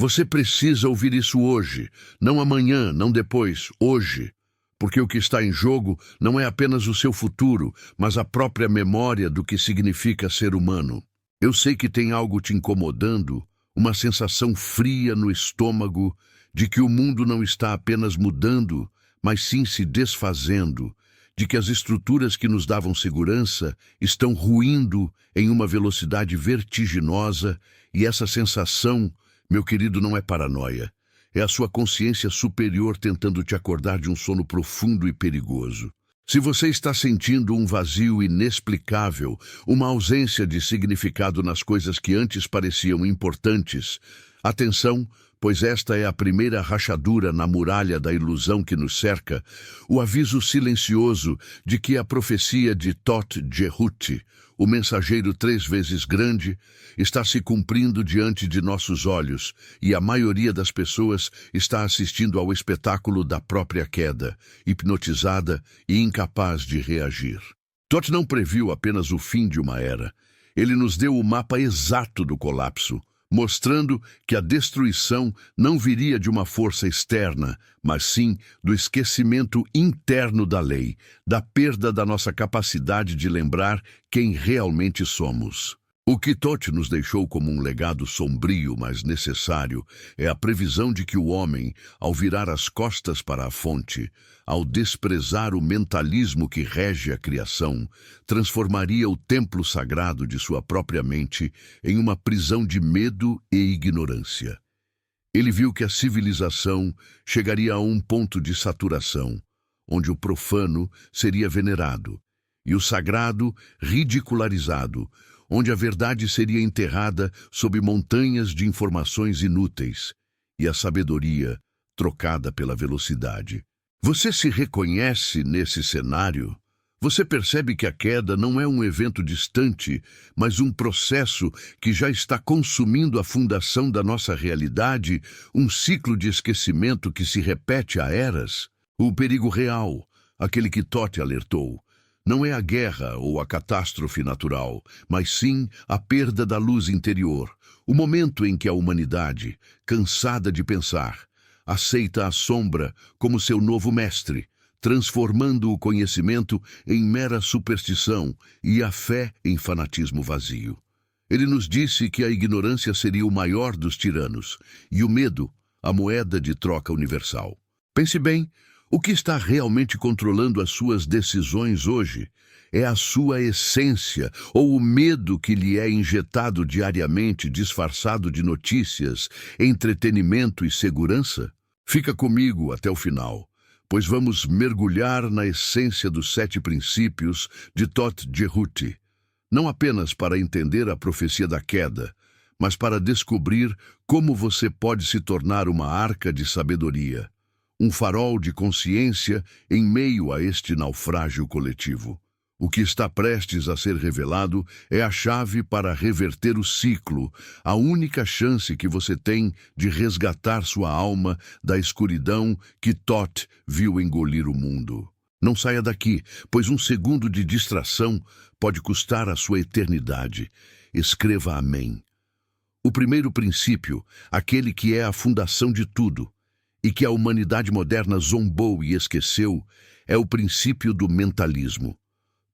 Você precisa ouvir isso hoje, não amanhã, não depois, hoje. Porque o que está em jogo não é apenas o seu futuro, mas a própria memória do que significa ser humano. Eu sei que tem algo te incomodando, uma sensação fria no estômago de que o mundo não está apenas mudando, mas sim se desfazendo, de que as estruturas que nos davam segurança estão ruindo em uma velocidade vertiginosa, e essa sensação, meu querido, não é paranoia. É a sua consciência superior tentando te acordar de um sono profundo e perigoso. Se você está sentindo um vazio inexplicável, uma ausência de significado nas coisas que antes pareciam importantes, atenção, pois esta é a primeira rachadura na muralha da ilusão que nos cerca, o aviso silencioso de que a profecia de Thoth Jehut, o mensageiro 3 vezes grande, está se cumprindo diante de nossos olhos, e a maioria das pessoas está assistindo ao espetáculo da própria queda, hipnotizada e incapaz de reagir. Thoth não previu apenas o fim de uma era. Ele nos deu o mapa exato do colapso, mostrando que a destruição não viria de uma força externa, mas sim do esquecimento interno da lei, da perda da nossa capacidade de lembrar quem realmente somos. O que Thoth nos deixou como um legado sombrio, mas necessário, é a previsão de que o homem, ao virar as costas para a fonte, ao desprezar o mentalismo que rege a criação, transformaria o templo sagrado de sua própria mente em uma prisão de medo e ignorância. Ele viu que a civilização chegaria a um ponto de saturação, onde o profano seria venerado e o sagrado ridicularizado, onde a verdade seria enterrada sob montanhas de informações inúteis e a sabedoria trocada pela velocidade. Você se reconhece nesse cenário? Você percebe que a queda não é um evento distante, mas um processo que já está consumindo a fundação da nossa realidade, um ciclo de esquecimento que se repete há eras? O perigo real, aquele que Thoth alertou, não é a guerra ou a catástrofe natural, mas sim a perda da luz interior, o momento em que a humanidade, cansada de pensar, aceita a sombra como seu novo mestre, transformando o conhecimento em mera superstição e a fé em fanatismo vazio. Ele nos disse que a ignorância seria o maior dos tiranos e o medo, a moeda de troca universal. Pense bem, o que está realmente controlando as suas decisões hoje é a sua essência ou o medo que lhe é injetado diariamente, disfarçado de notícias, entretenimento e segurança? Fica comigo até o final, pois vamos mergulhar na essência dos 7 princípios de Thoth Jehut, não apenas para entender a profecia da queda, mas para descobrir como você pode se tornar uma arca de sabedoria, um farol de consciência em meio a este naufrágio coletivo. O que está prestes a ser revelado é a chave para reverter o ciclo, a única chance que você tem de resgatar sua alma da escuridão que Thoth viu engolir o mundo. Não saia daqui, pois um segundo de distração pode custar a sua eternidade. Escreva amém. O primeiro princípio, aquele que é a fundação de tudo, e que a humanidade moderna zombou e esqueceu, é o princípio do mentalismo.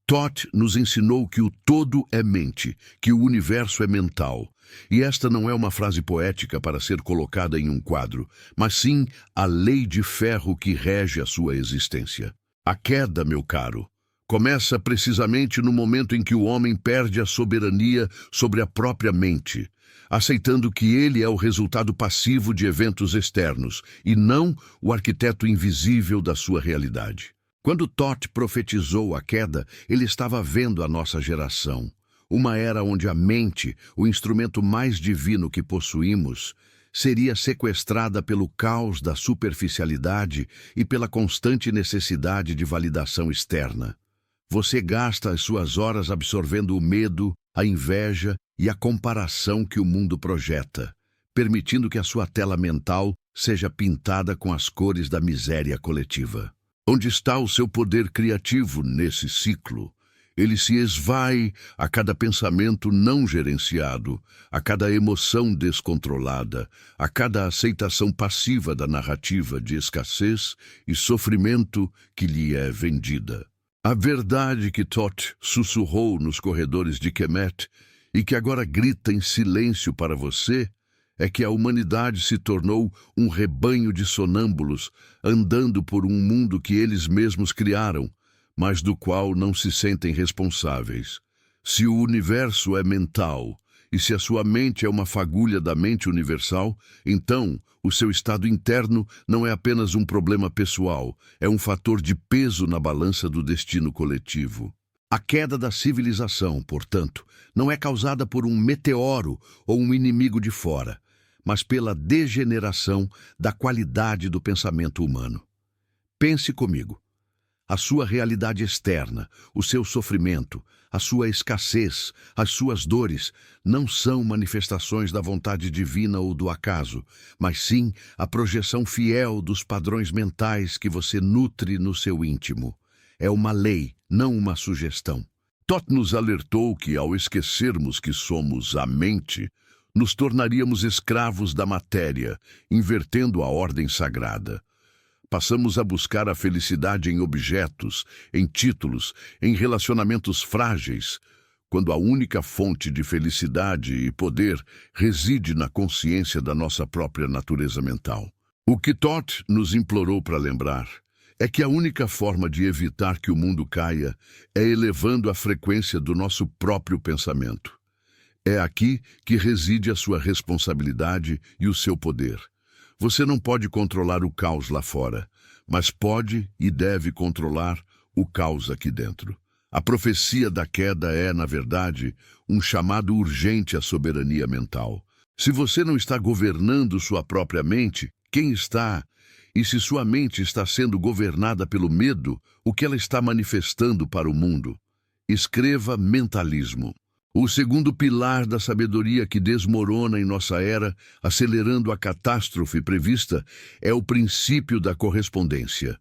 Thoth nos ensinou que o todo é mente, que o universo é mental. E esta não é uma frase poética para ser colocada em um quadro, mas sim a lei de ferro que rege a sua existência. A queda, meu caro, começa precisamente no momento em que o homem perde a soberania sobre a própria mente, aceitando que ele é o resultado passivo de eventos externos e não o arquiteto invisível da sua realidade. Quando Thoth profetizou a queda, ele estava vendo a nossa geração, uma era onde a mente, o instrumento mais divino que possuímos, seria sequestrada pelo caos da superficialidade e pela constante necessidade de validação externa. Você gasta as suas horas absorvendo o medo, a inveja e a comparação que o mundo projeta, permitindo que a sua tela mental seja pintada com as cores da miséria coletiva. Onde está o seu poder criativo nesse ciclo? Ele se esvai a cada pensamento não gerenciado, a cada emoção descontrolada, a cada aceitação passiva da narrativa de escassez e sofrimento que lhe é vendida. A verdade que Thoth sussurrou nos corredores de Kemet e que agora grita em silêncio para você é que a humanidade se tornou um rebanho de sonâmbulos andando por um mundo que eles mesmos criaram, mas do qual não se sentem responsáveis. Se o universo é mental, e se a sua mente é uma fagulha da mente universal, então o seu estado interno não é apenas um problema pessoal, é um fator de peso na balança do destino coletivo. A queda da civilização, portanto, não é causada por um meteoro ou um inimigo de fora, mas pela degeneração da qualidade do pensamento humano. Pense comigo. A sua realidade externa, o seu sofrimento, a sua escassez, as suas dores, não são manifestações da vontade divina ou do acaso, mas sim a projeção fiel dos padrões mentais que você nutre no seu íntimo. É uma lei, não uma sugestão. Thoth nos alertou que, ao esquecermos que somos a mente, nos tornaríamos escravos da matéria, invertendo a ordem sagrada. Passamos a buscar a felicidade em objetos, em títulos, em relacionamentos frágeis, quando a única fonte de felicidade e poder reside na consciência da nossa própria natureza mental. O que Thoth nos implorou para lembrar é que a única forma de evitar que o mundo caia é elevando a frequência do nosso próprio pensamento. É aqui que reside a sua responsabilidade e o seu poder. Você não pode controlar o caos lá fora, mas pode e deve controlar o caos aqui dentro. A profecia da queda é, na verdade, um chamado urgente à soberania mental. Se você não está governando sua própria mente, quem está? E se sua mente está sendo governada pelo medo, o que ela está manifestando para o mundo? Escreva mentalismo. O segundo pilar da sabedoria que desmorona em nossa era, acelerando a catástrofe prevista, é o princípio da correspondência.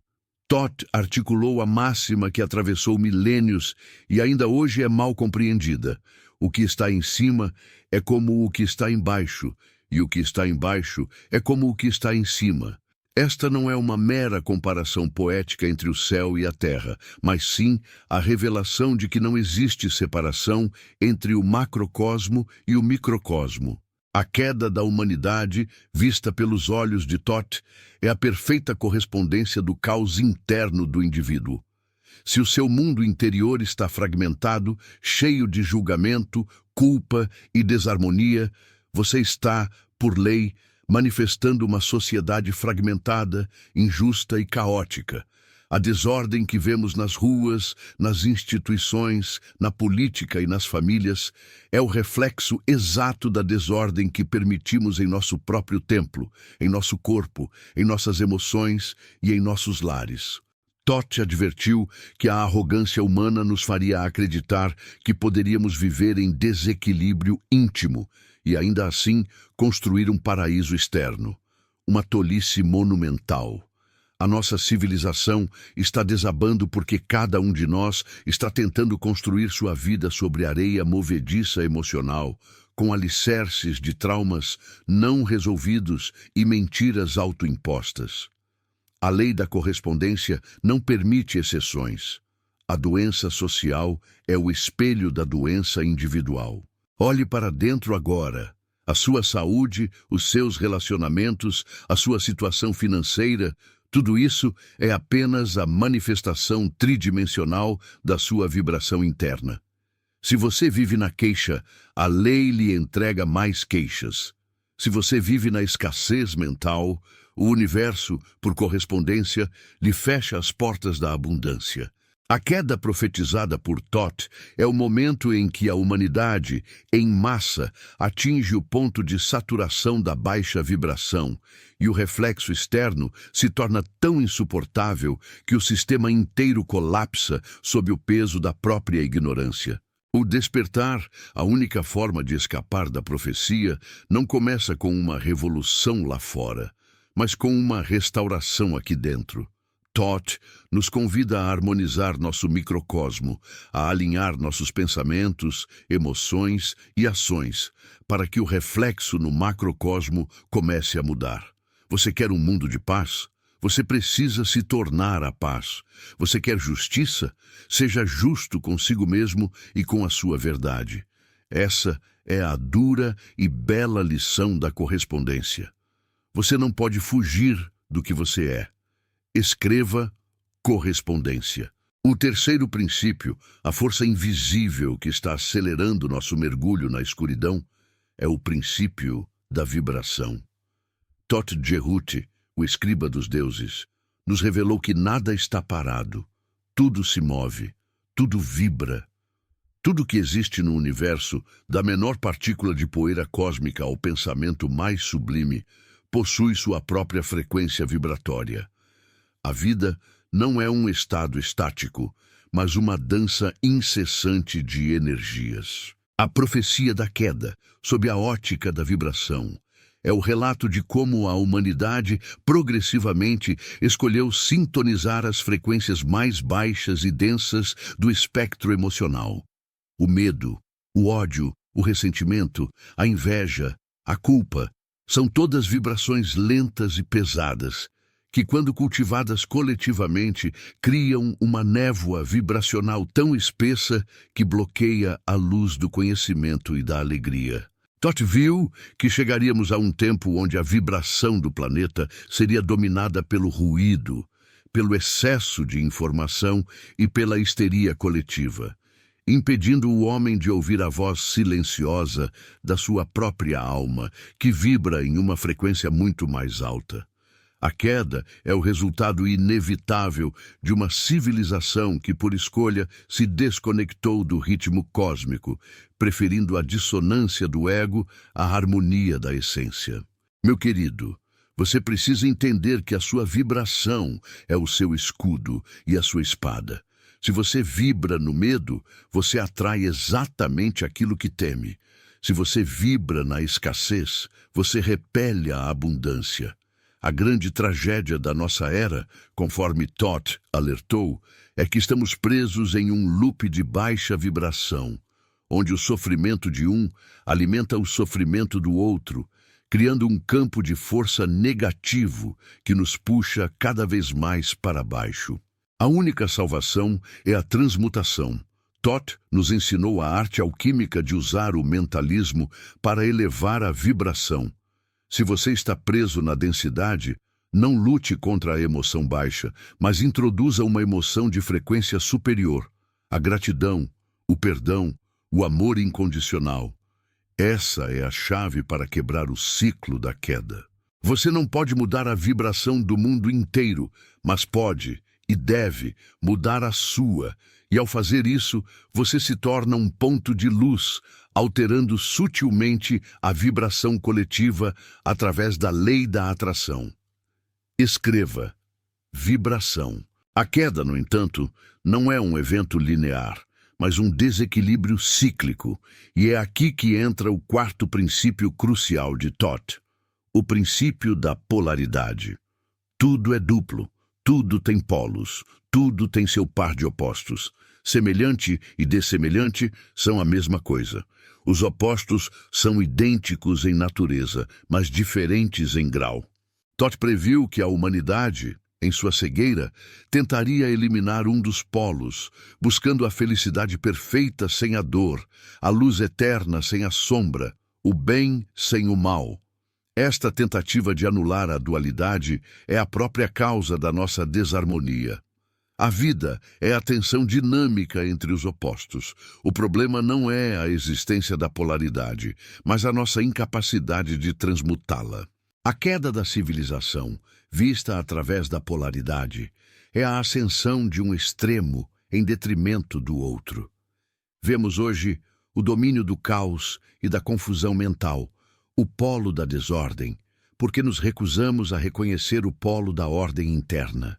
Thoth articulou a máxima que atravessou milênios e ainda hoje é mal compreendida. O que está em cima é como o que está embaixo, e o que está embaixo é como o que está em cima. Esta não é uma mera comparação poética entre o céu e a terra, mas sim a revelação de que não existe separação entre o macrocosmo e o microcosmo. A queda da humanidade, vista pelos olhos de Thoth, é a perfeita correspondência do caos interno do indivíduo. Se o seu mundo interior está fragmentado, cheio de julgamento, culpa e desarmonia, você está, por lei, manifestando uma sociedade fragmentada, injusta e caótica. A desordem que vemos nas ruas, nas instituições, na política e nas famílias é o reflexo exato da desordem que permitimos em nosso próprio templo, em nosso corpo, em nossas emoções e em nossos lares. Thoth advertiu que a arrogância humana nos faria acreditar que poderíamos viver em desequilíbrio íntimo e, ainda assim, construir um paraíso externo. Uma tolice monumental. A nossa civilização está desabando porque cada um de nós está tentando construir sua vida sobre areia movediça emocional, com alicerces de traumas não resolvidos e mentiras autoimpostas. A lei da correspondência não permite exceções. A doença social é o espelho da doença individual. Olhe para dentro agora. A sua saúde, os seus relacionamentos, a sua situação financeira, tudo isso é apenas a manifestação tridimensional da sua vibração interna. Se você vive na queixa, a lei lhe entrega mais queixas. Se você vive na escassez mental, o universo, por correspondência, lhe fecha as portas da abundância. A queda profetizada por Thoth é o momento em que a humanidade, em massa, atinge o ponto de saturação da baixa vibração e o reflexo externo se torna tão insuportável que o sistema inteiro colapsa sob o peso da própria ignorância. O despertar, a única forma de escapar da profecia, não começa com uma revolução lá fora, mas com uma restauração aqui dentro. Toth nos convida a harmonizar nosso microcosmo, a alinhar nossos pensamentos, emoções e ações, para que o reflexo no macrocosmo comece a mudar. Você quer um mundo de paz? Você precisa se tornar a paz. Você quer justiça? Seja justo consigo mesmo e com a sua verdade. Essa é a dura e bela lição da correspondência. Você não pode fugir do que você é. Escreva correspondência. O terceiro princípio, a força invisível que está acelerando nosso mergulho na escuridão, é o princípio da vibração. Toth Jehuti, o escriba dos deuses, nos revelou que nada está parado, tudo se move, tudo vibra. Tudo que existe no universo, da menor partícula de poeira cósmica ao pensamento mais sublime, possui sua própria frequência vibratória. A vida não é um estado estático, mas uma dança incessante de energias. A profecia da queda, sob a ótica da vibração, é o relato de como a humanidade progressivamente escolheu sintonizar as frequências mais baixas e densas do espectro emocional. O medo, o ódio, o ressentimento, a inveja, a culpa, são todas vibrações lentas e pesadas, que, quando cultivadas coletivamente, criam uma névoa vibracional tão espessa que bloqueia a luz do conhecimento e da alegria. Toth viu que chegaríamos a um tempo onde a vibração do planeta seria dominada pelo ruído, pelo excesso de informação e pela histeria coletiva, impedindo o homem de ouvir a voz silenciosa da sua própria alma, que vibra em uma frequência muito mais alta. A queda é o resultado inevitável de uma civilização que, por escolha, se desconectou do ritmo cósmico, preferindo a dissonância do ego à harmonia da essência. Meu querido, você precisa entender que a sua vibração é o seu escudo e a sua espada. Se você vibra no medo, você atrai exatamente aquilo que teme. Se você vibra na escassez, você repele a abundância. A grande tragédia da nossa era, conforme Toth alertou, é que estamos presos em um loop de baixa vibração, onde o sofrimento de um alimenta o sofrimento do outro, criando um campo de força negativo que nos puxa cada vez mais para baixo. A única salvação é a transmutação. Toth nos ensinou a arte alquímica de usar o mentalismo para elevar a vibração. Se você está preso na densidade, não lute contra a emoção baixa, mas introduza uma emoção de frequência superior, a gratidão, o perdão, o amor incondicional. Essa é a chave para quebrar o ciclo da queda. Você não pode mudar a vibração do mundo inteiro, mas pode e deve mudar a sua, e ao fazer isso, você se torna um ponto de luz, alterando sutilmente a vibração coletiva através da lei da atração. Escreva: vibração. A queda, no entanto, não é um evento linear, mas um desequilíbrio cíclico, e é aqui que entra o quarto princípio crucial de Toth, o princípio da polaridade. Tudo é duplo. Tudo tem polos, tudo tem seu par de opostos. Semelhante e dessemelhante são a mesma coisa. Os opostos são idênticos em natureza, mas diferentes em grau. Toth previu que a humanidade, em sua cegueira, tentaria eliminar um dos polos, buscando a felicidade perfeita sem a dor, a luz eterna sem a sombra, o bem sem o mal. Esta tentativa de anular a dualidade é a própria causa da nossa desarmonia. A vida é a tensão dinâmica entre os opostos. O problema não é a existência da polaridade, mas a nossa incapacidade de transmutá-la. A queda da civilização, vista através da polaridade, é a ascensão de um extremo em detrimento do outro. Vemos hoje o domínio do caos e da confusão mental, o polo da desordem, porque nos recusamos a reconhecer o polo da ordem interna.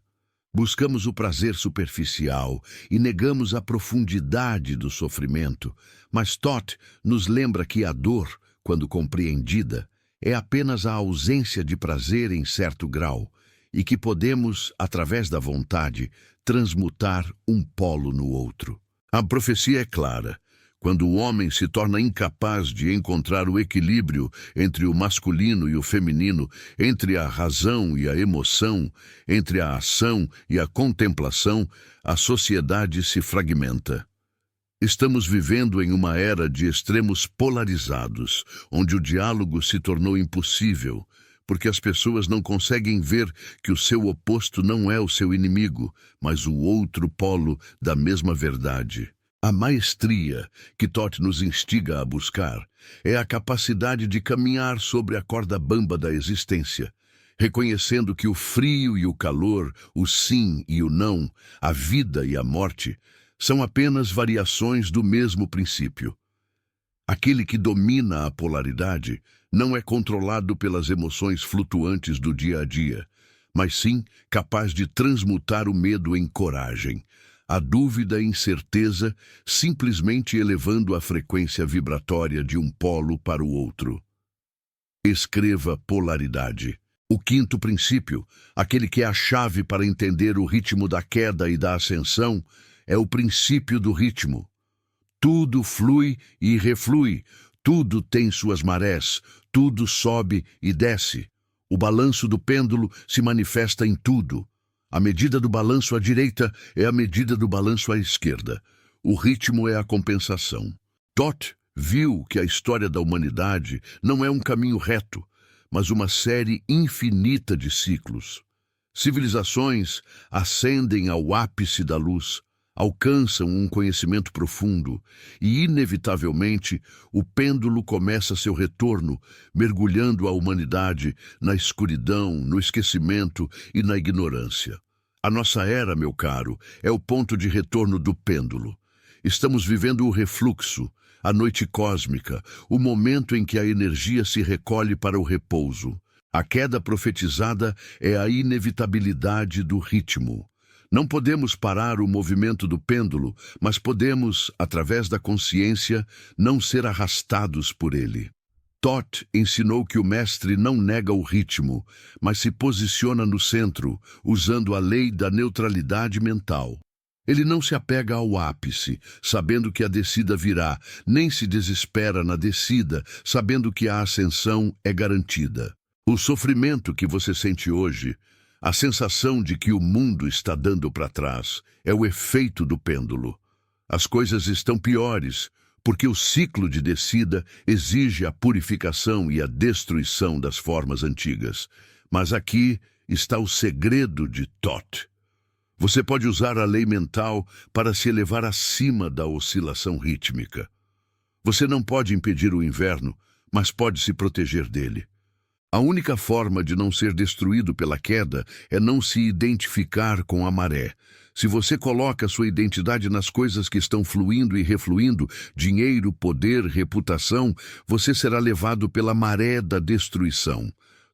Buscamos o prazer superficial e negamos a profundidade do sofrimento, mas Toth nos lembra que a dor, quando compreendida, é apenas a ausência de prazer em certo grau, e que podemos, através da vontade, transmutar um polo no outro. A profecia é clara. Quando o homem se torna incapaz de encontrar o equilíbrio entre o masculino e o feminino, entre a razão e a emoção, entre a ação e a contemplação, a sociedade se fragmenta. Estamos vivendo em uma era de extremos polarizados, onde o diálogo se tornou impossível, porque as pessoas não conseguem ver que o seu oposto não é o seu inimigo, mas o outro polo da mesma verdade. A maestria que Thoth nos instiga a buscar é a capacidade de caminhar sobre a corda bamba da existência, reconhecendo que o frio e o calor, o sim e o não, a vida e a morte, são apenas variações do mesmo princípio. Aquele que domina a polaridade não é controlado pelas emoções flutuantes do dia a dia, mas sim capaz de transmutar o medo em coragem, a dúvida em certeza, simplesmente elevando a frequência vibratória de um polo para o outro. Escreva polaridade. O quinto princípio, aquele que é a chave para entender o ritmo da queda e da ascensão, é o princípio do ritmo. Tudo flui e reflui, tudo tem suas marés, tudo sobe e desce. O balanço do pêndulo se manifesta em tudo. A medida do balanço à direita é a medida do balanço à esquerda. O ritmo é a compensação. Thoth viu que a história da humanidade não é um caminho reto, mas uma série infinita de ciclos. Civilizações ascendem ao ápice da luz, alcançam um conhecimento profundo e, inevitavelmente, o pêndulo começa seu retorno, mergulhando a humanidade na escuridão, no esquecimento e na ignorância. A nossa era, meu caro, é o ponto de retorno do pêndulo. Estamos vivendo o refluxo, a noite cósmica, o momento em que a energia se recolhe para o repouso. A queda profetizada é a inevitabilidade do ritmo. Não podemos parar o movimento do pêndulo, mas podemos, através da consciência, não ser arrastados por ele. Thoth ensinou que o mestre não nega o ritmo, mas se posiciona no centro, usando a lei da neutralidade mental. Ele não se apega ao ápice, sabendo que a descida virá, nem se desespera na descida, sabendo que a ascensão é garantida. O sofrimento que você sente hoje, a sensação de que o mundo está dando para trás, é o efeito do pêndulo. As coisas estão piores, porque o ciclo de descida exige a purificação e a destruição das formas antigas. Mas aqui está o segredo de Thoth. Você pode usar a lei mental para se elevar acima da oscilação rítmica. Você não pode impedir o inverno, mas pode se proteger dele. A única forma de não ser destruído pela queda é não se identificar com a maré. Se você coloca sua identidade nas coisas que estão fluindo e refluindo, dinheiro, poder, reputação, você será levado pela maré da destruição.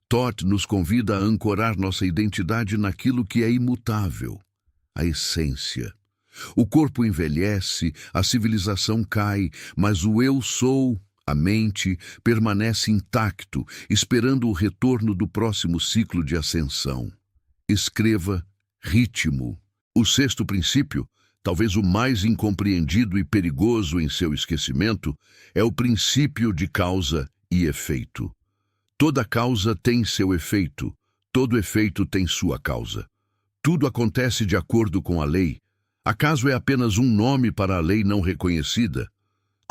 Thoth nos convida a ancorar nossa identidade naquilo que é imutável, a essência. O corpo envelhece, a civilização cai, mas o eu sou, a mente, permanece intacto, esperando o retorno do próximo ciclo de ascensão. Escreva ritmo. O sexto princípio, talvez o mais incompreendido e perigoso em seu esquecimento, é o princípio de causa e efeito. Toda causa tem seu efeito, todo efeito tem sua causa. Tudo acontece de acordo com a lei. Acaso é apenas um nome para a lei não reconhecida?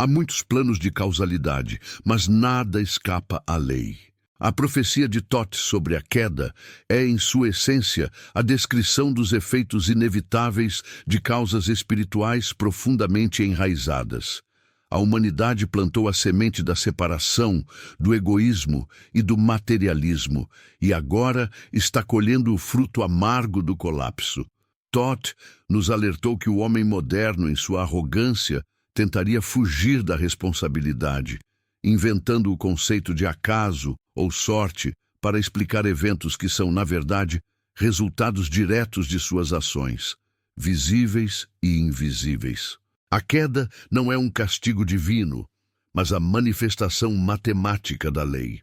Há muitos planos de causalidade, mas nada escapa à lei. A profecia de Thoth sobre a queda é, em sua essência, a descrição dos efeitos inevitáveis de causas espirituais profundamente enraizadas. A humanidade plantou a semente da separação, do egoísmo e do materialismo, e agora está colhendo o fruto amargo do colapso. Thoth nos alertou que o homem moderno, em sua arrogância, tentaria fugir da responsabilidade, inventando o conceito de acaso ou sorte para explicar eventos que são, na verdade, resultados diretos de suas ações, visíveis e invisíveis. A queda não é um castigo divino, mas a manifestação matemática da lei.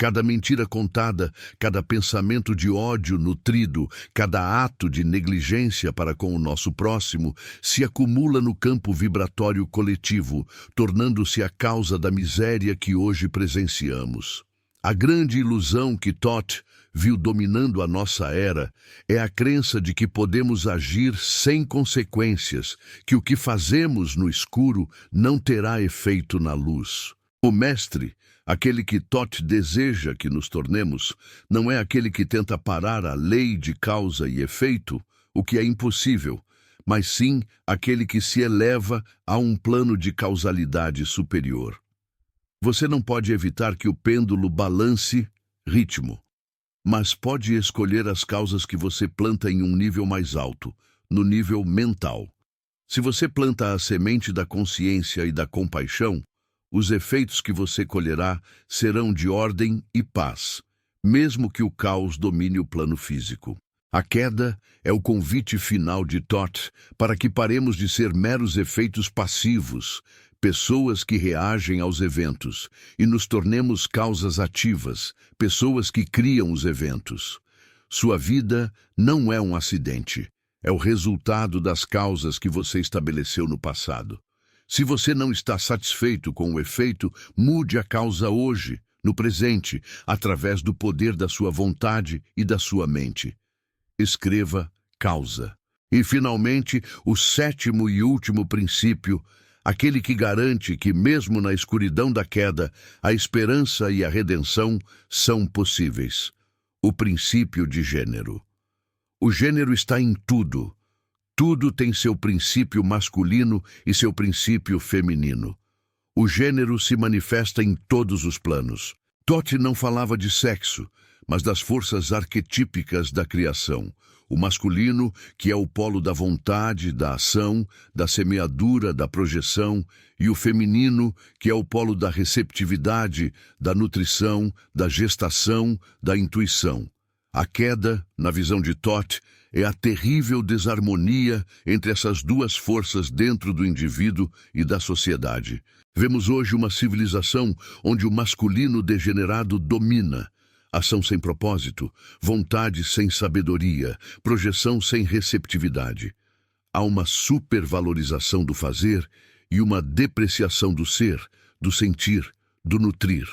Cada mentira contada, cada pensamento de ódio nutrido, cada ato de negligência para com o nosso próximo se acumula no campo vibratório coletivo, tornando-se a causa da miséria que hoje presenciamos. A grande ilusão que Thoth viu dominando a nossa era é a crença de que podemos agir sem consequências, que o que fazemos no escuro não terá efeito na luz. O mestre, aquele que Thoth deseja que nos tornemos, não é aquele que tenta parar a lei de causa e efeito, o que é impossível, mas sim aquele que se eleva a um plano de causalidade superior. Você não pode evitar que o pêndulo balance ritmo, mas pode escolher as causas que você planta em um nível mais alto, no nível mental. Se você planta a semente da consciência e da compaixão, os efeitos que você colherá serão de ordem e paz, mesmo que o caos domine o plano físico. A queda é o convite final de Thoth para que paremos de ser meros efeitos passivos, pessoas que reagem aos eventos, e nos tornemos causas ativas, pessoas que criam os eventos. Sua vida não é um acidente, é o resultado das causas que você estabeleceu no passado. Se você não está satisfeito com o efeito, mude a causa hoje, no presente, através do poder da sua vontade e da sua mente. Escreva causa. E, finalmente, o sétimo e último princípio, aquele que garante que, mesmo na escuridão da queda, a esperança e a redenção são possíveis. O princípio de gênero. O gênero está em tudo. Tudo tem seu princípio masculino e seu princípio feminino. O gênero se manifesta em todos os planos. Thoth não falava de sexo, mas das forças arquetípicas da criação. O masculino, que é o polo da vontade, da ação, da semeadura, da projeção, e o feminino, que é o polo da receptividade, da nutrição, da gestação, da intuição. A queda, na visão de Thoth, é a terrível desarmonia entre essas duas forças dentro do indivíduo e da sociedade. Vemos hoje uma civilização onde o masculino degenerado domina. Ação sem propósito, vontade sem sabedoria, projeção sem receptividade. Há uma supervalorização do fazer e uma depreciação do ser, do sentir, do nutrir.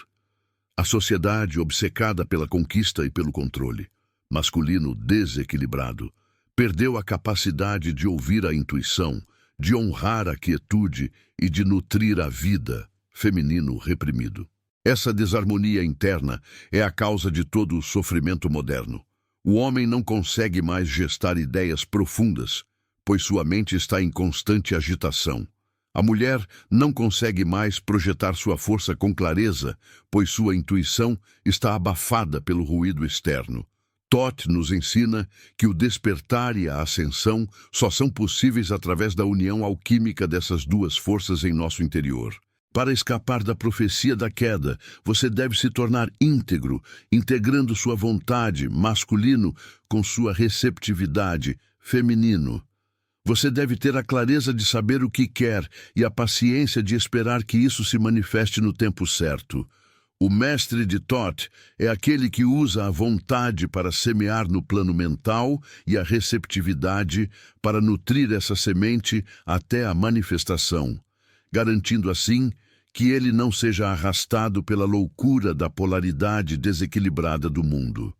A sociedade obcecada pela conquista e pelo controle. Masculino desequilibrado, perdeu a capacidade de ouvir a intuição, de honrar a quietude e de nutrir a vida, feminino reprimido. Essa desarmonia interna é a causa de todo o sofrimento moderno. O homem não consegue mais gestar ideias profundas, pois sua mente está em constante agitação. A mulher não consegue mais projetar sua força com clareza, pois sua intuição está abafada pelo ruído externo. Thoth nos ensina que o despertar e a ascensão só são possíveis através da união alquímica dessas duas forças em nosso interior. Para escapar da profecia da queda, você deve se tornar íntegro, integrando sua vontade, masculino, com sua receptividade, feminino. Você deve ter a clareza de saber o que quer e a paciência de esperar que isso se manifeste no tempo certo. O mestre de Thoth é aquele que usa a vontade para semear no plano mental e a receptividade para nutrir essa semente até a manifestação, garantindo assim que ele não seja arrastado pela loucura da polaridade desequilibrada do mundo.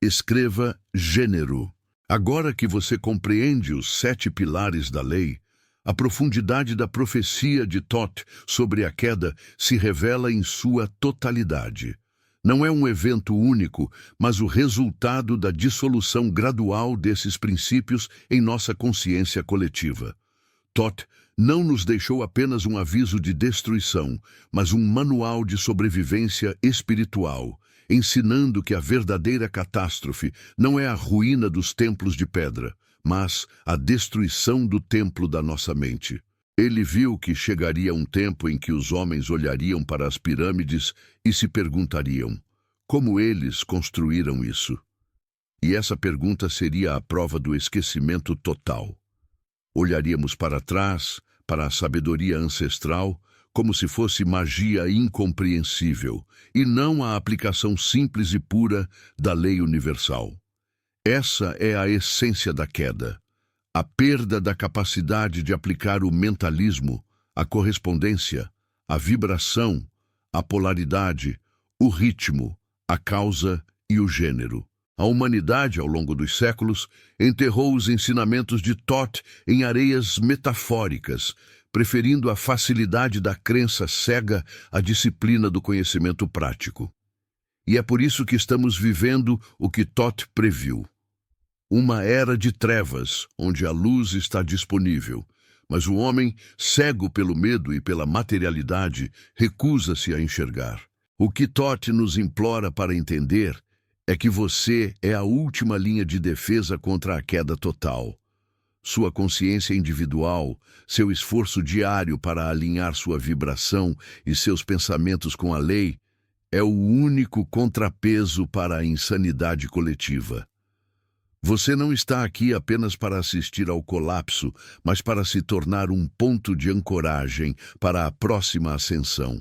Escreva gênero. Agora que você compreende os 7 pilares da lei, a profundidade da profecia de Thoth sobre a queda se revela em sua totalidade. Não é um evento único, mas o resultado da dissolução gradual desses princípios em nossa consciência coletiva. Thoth não nos deixou apenas um aviso de destruição, mas um manual de sobrevivência espiritual, ensinando que a verdadeira catástrofe não é a ruína dos templos de pedra, mas a destruição do templo da nossa mente. Ele viu que chegaria um tempo em que os homens olhariam para as pirâmides e se perguntariam: como eles construíram isso? E essa pergunta seria a prova do esquecimento total. Olharíamos para trás, para a sabedoria ancestral, como se fosse magia incompreensível, e não a aplicação simples e pura da lei universal. Essa é a essência da queda, a perda da capacidade de aplicar o mentalismo, a correspondência, a vibração, a polaridade, o ritmo, a causa e o gênero. A humanidade, ao longo dos séculos, enterrou os ensinamentos de Thoth em areias metafóricas, preferindo a facilidade da crença cega à disciplina do conhecimento prático. E é por isso que estamos vivendo o que Thoth previu. Uma era de trevas, onde a luz está disponível, mas o homem, cego pelo medo e pela materialidade, recusa-se a enxergar. O que Thoth nos implora para entender é que você é a última linha de defesa contra a queda total. Sua consciência individual, seu esforço diário para alinhar sua vibração e seus pensamentos com a lei, é o único contrapeso para a insanidade coletiva. Você não está aqui apenas para assistir ao colapso, mas para se tornar um ponto de ancoragem para a próxima ascensão.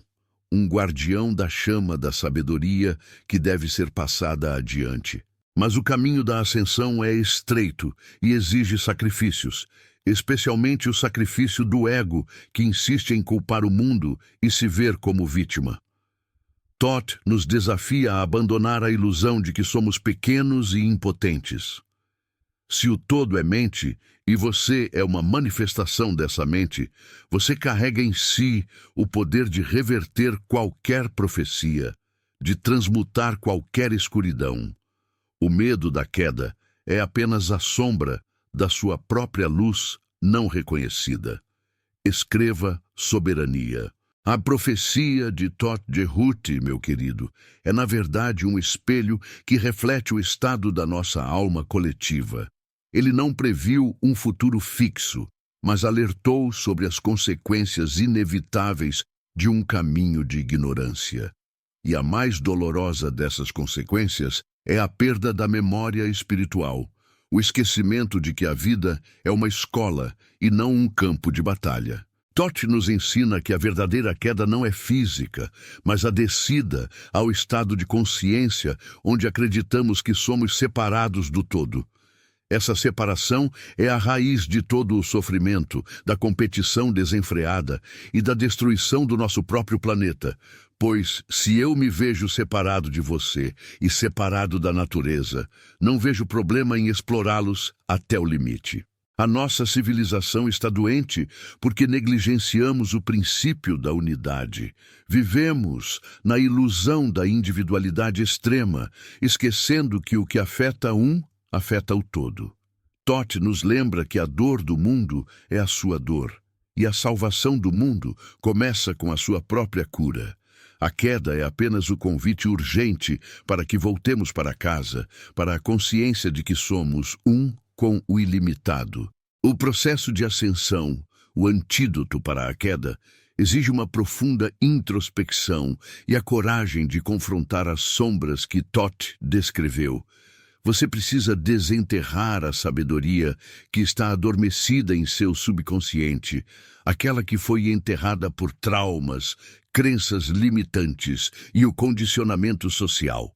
Um guardião da chama da sabedoria que deve ser passada adiante. Mas o caminho da ascensão é estreito e exige sacrifícios, especialmente o sacrifício do ego, que insiste em culpar o mundo e se ver como vítima. Thoth nos desafia a abandonar a ilusão de que somos pequenos e impotentes. Se o todo é mente, e você é uma manifestação dessa mente, você carrega em si o poder de reverter qualquer profecia, de transmutar qualquer escuridão. O medo da queda é apenas a sombra da sua própria luz não reconhecida. Escreva soberania. A profecia de Thoth Jerhuti, meu querido, é na verdade um espelho que reflete o estado da nossa alma coletiva. Ele não previu um futuro fixo, mas alertou sobre as consequências inevitáveis de um caminho de ignorância. E a mais dolorosa dessas consequências é a perda da memória espiritual, o esquecimento de que a vida é uma escola e não um campo de batalha. Thoth nos ensina que a verdadeira queda não é física, mas a descida ao estado de consciência onde acreditamos que somos separados do todo. Essa separação é a raiz de todo o sofrimento, da competição desenfreada e da destruição do nosso próprio planeta. Pois, se eu me vejo separado de você e separado da natureza, não vejo problema em explorá-los até o limite. A nossa civilização está doente porque negligenciamos o princípio da unidade. Vivemos na ilusão da individualidade extrema, esquecendo que o que afeta um afeta o todo. Thoth nos lembra que a dor do mundo é a sua dor, e a salvação do mundo começa com a sua própria cura. A queda é apenas o convite urgente para que voltemos para casa, para a consciência de que somos um com o ilimitado. O processo de ascensão, o antídoto para a queda, exige uma profunda introspecção e a coragem de confrontar as sombras que Thoth descreveu. Você precisa desenterrar a sabedoria que está adormecida em seu subconsciente, aquela que foi enterrada por traumas, crenças limitantes e o condicionamento social.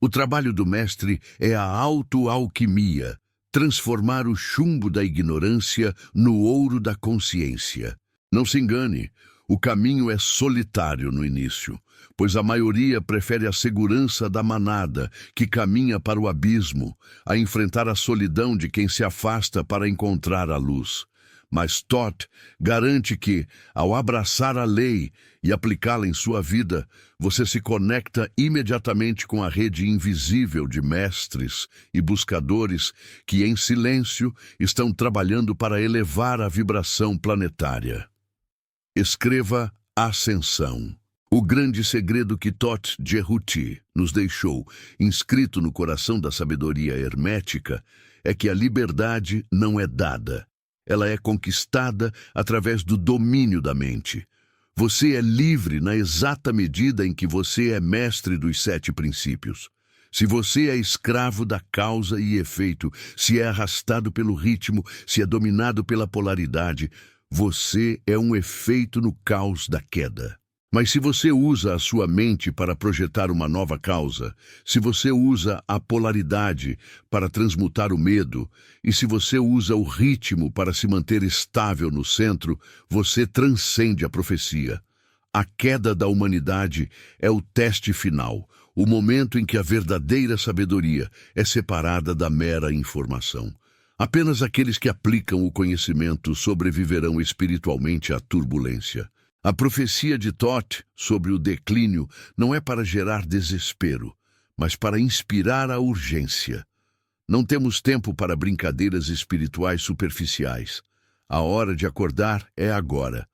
O trabalho do mestre é a autoalquimia, transformar o chumbo da ignorância no ouro da consciência. Não se engane, o caminho é solitário no início, pois a maioria prefere a segurança da manada, que caminha para o abismo, a enfrentar a solidão de quem se afasta para encontrar a luz. Mas Thoth garante que, ao abraçar a lei e aplicá-la em sua vida, você se conecta imediatamente com a rede invisível de mestres e buscadores que, em silêncio, estão trabalhando para elevar a vibração planetária. Escreva Ascensão. O grande segredo que Thoth Jerhuti nos deixou, inscrito no coração da sabedoria hermética, é que a liberdade não é dada. Ela é conquistada através do domínio da mente. Você é livre na exata medida em que você é mestre dos 7 princípios. Se você é escravo da causa e efeito, se é arrastado pelo ritmo, se é dominado pela polaridade, Você é um efeito no caos da queda. Mas se você usa a sua mente para projetar uma nova causa, se você usa a polaridade para transmutar o medo, e se você usa o ritmo para se manter estável no centro, você transcende a profecia. A queda da humanidade é o teste final, o momento em que a verdadeira sabedoria é separada da mera informação. Apenas aqueles que aplicam o conhecimento sobreviverão espiritualmente à turbulência. A profecia de Thoth sobre o declínio não é para gerar desespero, mas para inspirar a urgência. Não temos tempo para brincadeiras espirituais superficiais. A hora de acordar é agora.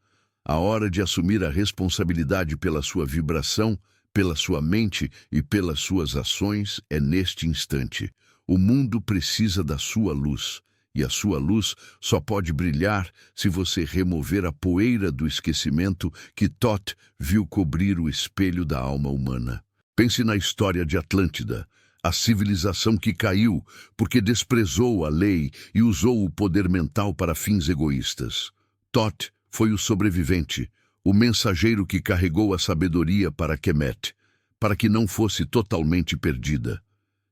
A hora de assumir a responsabilidade pela sua vibração, pela sua mente e pelas suas ações é neste instante. O mundo precisa da sua luz. E a sua luz só pode brilhar se você remover a poeira do esquecimento que Thoth viu cobrir o espelho da alma humana. Pense na história de Atlântida, a civilização que caiu porque desprezou a lei e usou o poder mental para fins egoístas. Thoth foi o sobrevivente, o mensageiro que carregou a sabedoria para Kemet, para que não fosse totalmente perdida.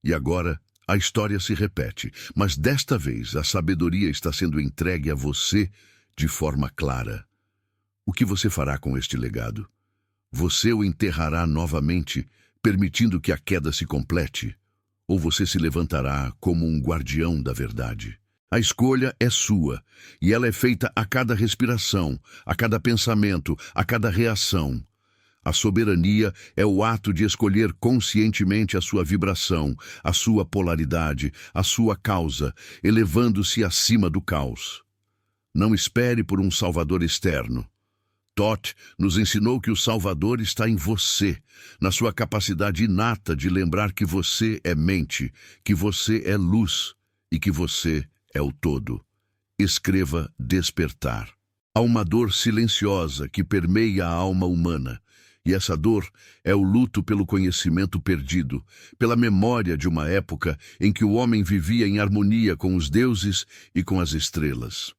E agora, a história se repete, mas desta vez a sabedoria está sendo entregue a você de forma clara. O que você fará com este legado? Você o enterrará novamente, permitindo que a queda se complete? Ou você se levantará como um guardião da verdade? A escolha é sua, e ela é feita a cada respiração, a cada pensamento, a cada reação. A soberania é o ato de escolher conscientemente a sua vibração, a sua polaridade, a sua causa, elevando-se acima do caos. Não espere por um salvador externo. Thoth nos ensinou que o Salvador está em você, na sua capacidade inata de lembrar que você é mente, que você é luz e que você é o todo. Escreva despertar. Há uma dor silenciosa que permeia a alma humana. E essa dor é o luto pelo conhecimento perdido, pela memória de uma época em que o homem vivia em harmonia com os deuses e com as estrelas.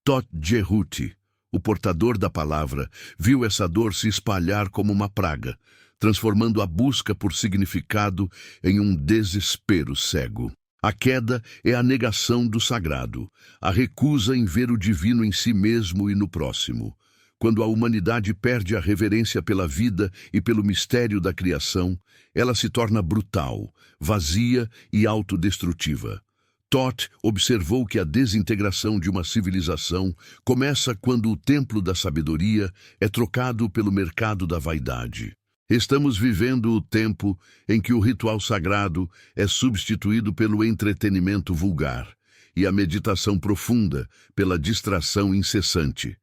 Thoth Jehuti, o portador da palavra, viu essa dor se espalhar como uma praga, transformando a busca por significado em um desespero cego. A queda é a negação do sagrado, a recusa em ver o divino em si mesmo e no próximo. Quando a humanidade perde a reverência pela vida e pelo mistério da criação, ela se torna brutal, vazia e autodestrutiva. Thoth observou que a desintegração de uma civilização começa quando o templo da sabedoria é trocado pelo mercado da vaidade. Estamos vivendo o tempo em que o ritual sagrado é substituído pelo entretenimento vulgar e a meditação profunda pela distração incessante.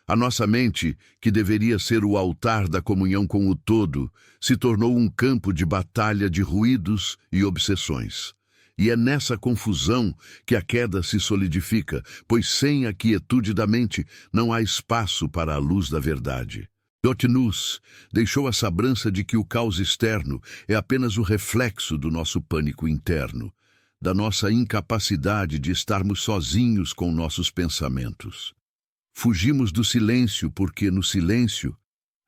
A nossa mente, que deveria ser o altar da comunhão com o todo, se tornou um campo de batalha de ruídos e obsessões. E é nessa confusão que a queda se solidifica, pois sem a quietude da mente não há espaço para a luz da verdade. Thoth deixou a sabrança de que o caos externo é apenas o reflexo do nosso pânico interno, da nossa incapacidade de estarmos sozinhos com nossos pensamentos. Fugimos do silêncio porque, no silêncio,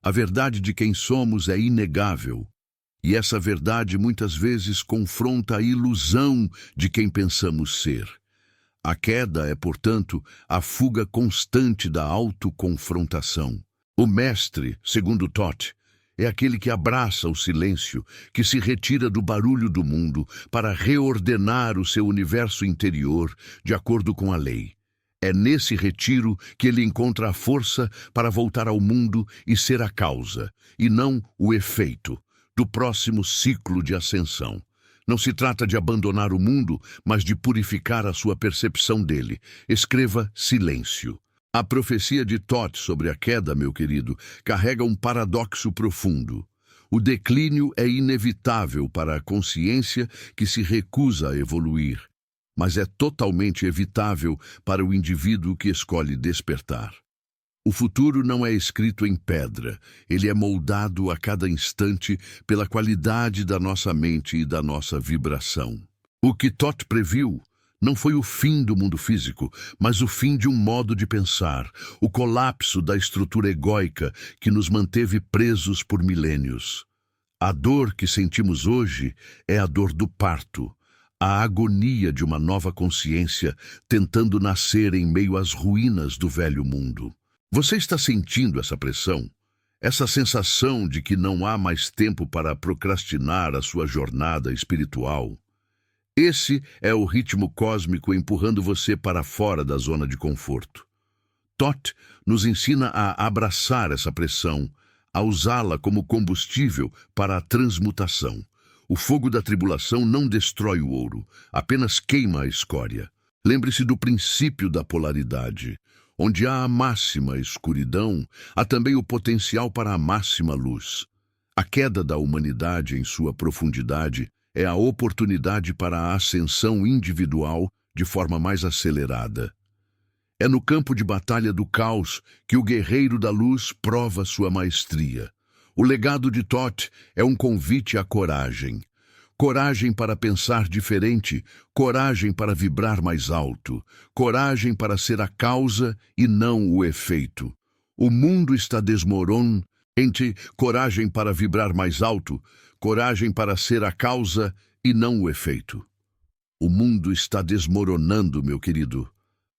a verdade de quem somos é inegável. E essa verdade muitas vezes confronta a ilusão de quem pensamos ser. A queda é, portanto, a fuga constante da autoconfrontação. O mestre, segundo Thoth, é aquele que abraça o silêncio, que se retira do barulho do mundo para reordenar o seu universo interior de acordo com a lei. É nesse retiro que ele encontra a força para voltar ao mundo e ser a causa, e não o efeito, do próximo ciclo de ascensão. Não se trata de abandonar o mundo, mas de purificar a sua percepção dele. Escreva silêncio. A profecia de Thoth sobre a queda, meu querido, carrega um paradoxo profundo. O declínio é inevitável para a consciência que se recusa a evoluir, mas é totalmente evitável para o indivíduo que escolhe despertar. O futuro não é escrito em pedra, ele é moldado a cada instante pela qualidade da nossa mente e da nossa vibração. O que Thoth previu Não foi o fim do mundo físico, mas o fim de um modo de pensar, o colapso da estrutura egóica que nos manteve presos por milênios. A dor que sentimos hoje é a dor do parto, a agonia de uma nova consciência tentando nascer em meio às ruínas do velho mundo. Você está sentindo essa pressão? Essa sensação de que não há mais tempo para procrastinar a sua jornada espiritual? Esse é o ritmo cósmico empurrando você para fora da zona de conforto. Thoth nos ensina a abraçar essa pressão, a usá-la como combustível para a transmutação. O fogo da tribulação não destrói o ouro, apenas queima a escória. Lembre-se do princípio da polaridade. Onde há a máxima escuridão, há também o potencial para a máxima luz. A queda da humanidade em sua profundidade é a oportunidade para a ascensão individual de forma mais acelerada. É no campo de batalha do caos que o guerreiro da luz prova sua maestria. O legado de Thoth é um convite à coragem. Coragem para pensar diferente, coragem para vibrar mais alto, coragem para ser a causa e não o efeito. O mundo está desmoronando. Coragem para vibrar mais alto, coragem para ser a causa e não o efeito. O mundo está desmoronando, meu querido,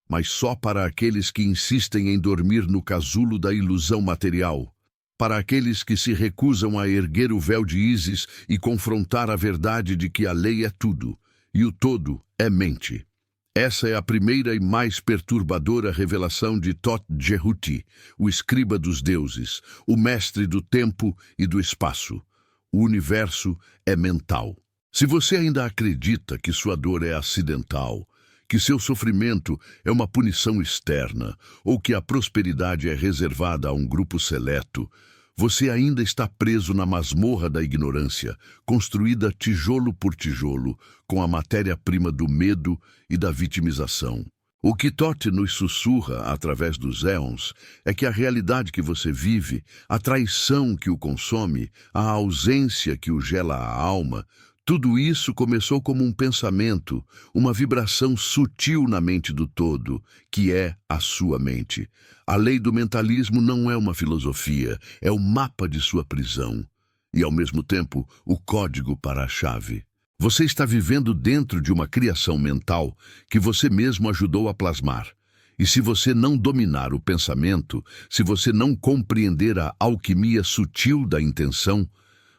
mas só para aqueles que insistem em dormir no casulo da ilusão material, para aqueles que se recusam a erguer o véu de Ísis e confrontar a verdade de que a lei é tudo, e o todo é mente. Essa é a primeira e mais perturbadora revelação de Thoth Jehuti, o escriba dos deuses, o mestre do tempo e do espaço. O universo é mental. Se você ainda acredita que sua dor é acidental, que seu sofrimento é uma punição externa, ou que a prosperidade é reservada a um grupo seleto, você ainda está preso na masmorra da ignorância, construída tijolo por tijolo, com a matéria-prima do medo e da vitimização. O que Thoth nos sussurra através dos éons é que a realidade que você vive, a traição que o consome, a ausência que o gela a alma, tudo isso começou como um pensamento, uma vibração sutil na mente do todo, que é a sua mente. A lei do mentalismo não é uma filosofia, é o mapa de sua prisão e, ao mesmo tempo, o código para a chave. Você está vivendo dentro de uma criação mental que você mesmo ajudou a plasmar. E se você não dominar o pensamento, se você não compreender a alquimia sutil da intenção,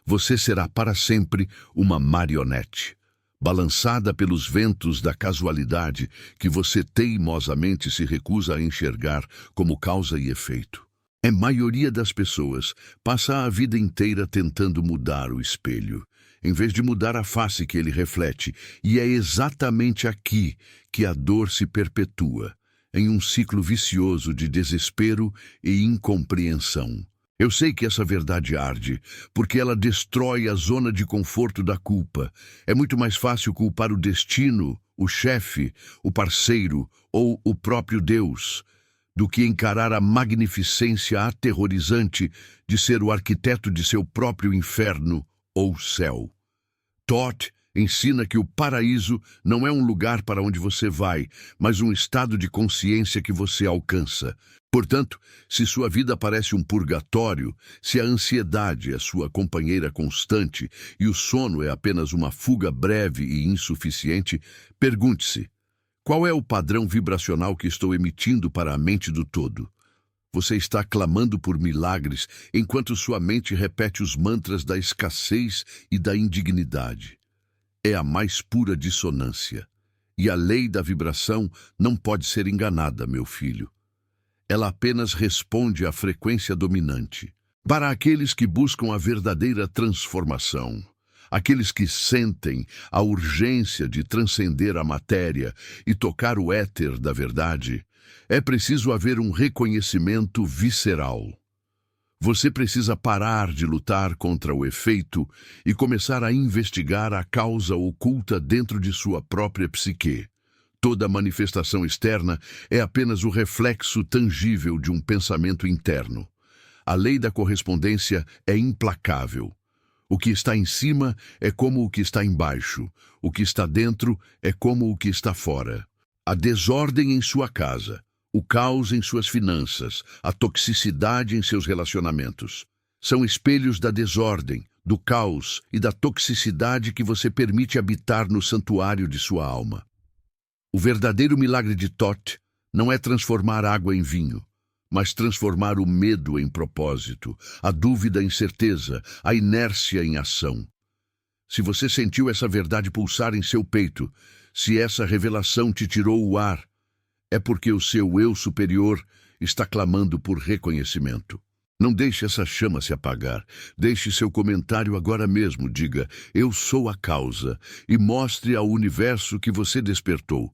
você será para sempre uma marionete, balançada pelos ventos da casualidade que você teimosamente se recusa a enxergar como causa e efeito. A maioria das pessoas passa a vida inteira tentando mudar o espelho, em vez de mudar a face que ele reflete, e é exatamente aqui que a dor se perpetua, em um ciclo vicioso de desespero e incompreensão. Eu sei que essa verdade arde, porque ela destrói a zona de conforto da culpa. É muito mais fácil culpar o destino, o chefe, o parceiro ou o próprio Deus, do que encarar a magnificência aterrorizante de ser o arquiteto de seu próprio inferno ou céu. Thoth ensina que o paraíso não é um lugar para onde você vai, mas um estado de consciência que você alcança. Portanto, se sua vida parece um purgatório, se a ansiedade é sua companheira constante e o sono é apenas uma fuga breve e insuficiente, pergunte-se: qual é o padrão vibracional que estou emitindo para a mente do todo? Você está clamando por milagres enquanto sua mente repete os mantras da escassez e da indignidade. É a mais pura dissonância. E a lei da vibração não pode ser enganada, meu filho. Ela apenas responde à frequência dominante. Para aqueles que buscam a verdadeira transformação, aqueles que sentem a urgência de transcender a matéria e tocar o éter da verdade, é preciso haver um reconhecimento visceral. Você precisa parar de lutar contra o efeito e começar a investigar a causa oculta dentro de sua própria psique. Toda manifestação externa é apenas o reflexo tangível de um pensamento interno. A lei da correspondência é implacável. O que está em cima é como o que está embaixo. O que está dentro é como o que está fora. A desordem em sua casa, o caos em suas finanças, a toxicidade em seus relacionamentos. São espelhos da desordem, do caos e da toxicidade que você permite habitar no santuário de sua alma. O verdadeiro milagre de Thoth não é transformar água em vinho, mas transformar o medo em propósito, a dúvida em certeza, a inércia em ação. Se você sentiu essa verdade pulsar em seu peito, se essa revelação te tirou o ar, é porque o seu eu superior está clamando por reconhecimento. Não deixe essa chama se apagar. Deixe seu comentário agora mesmo. Diga, eu sou a causa, e mostre ao universo que você despertou.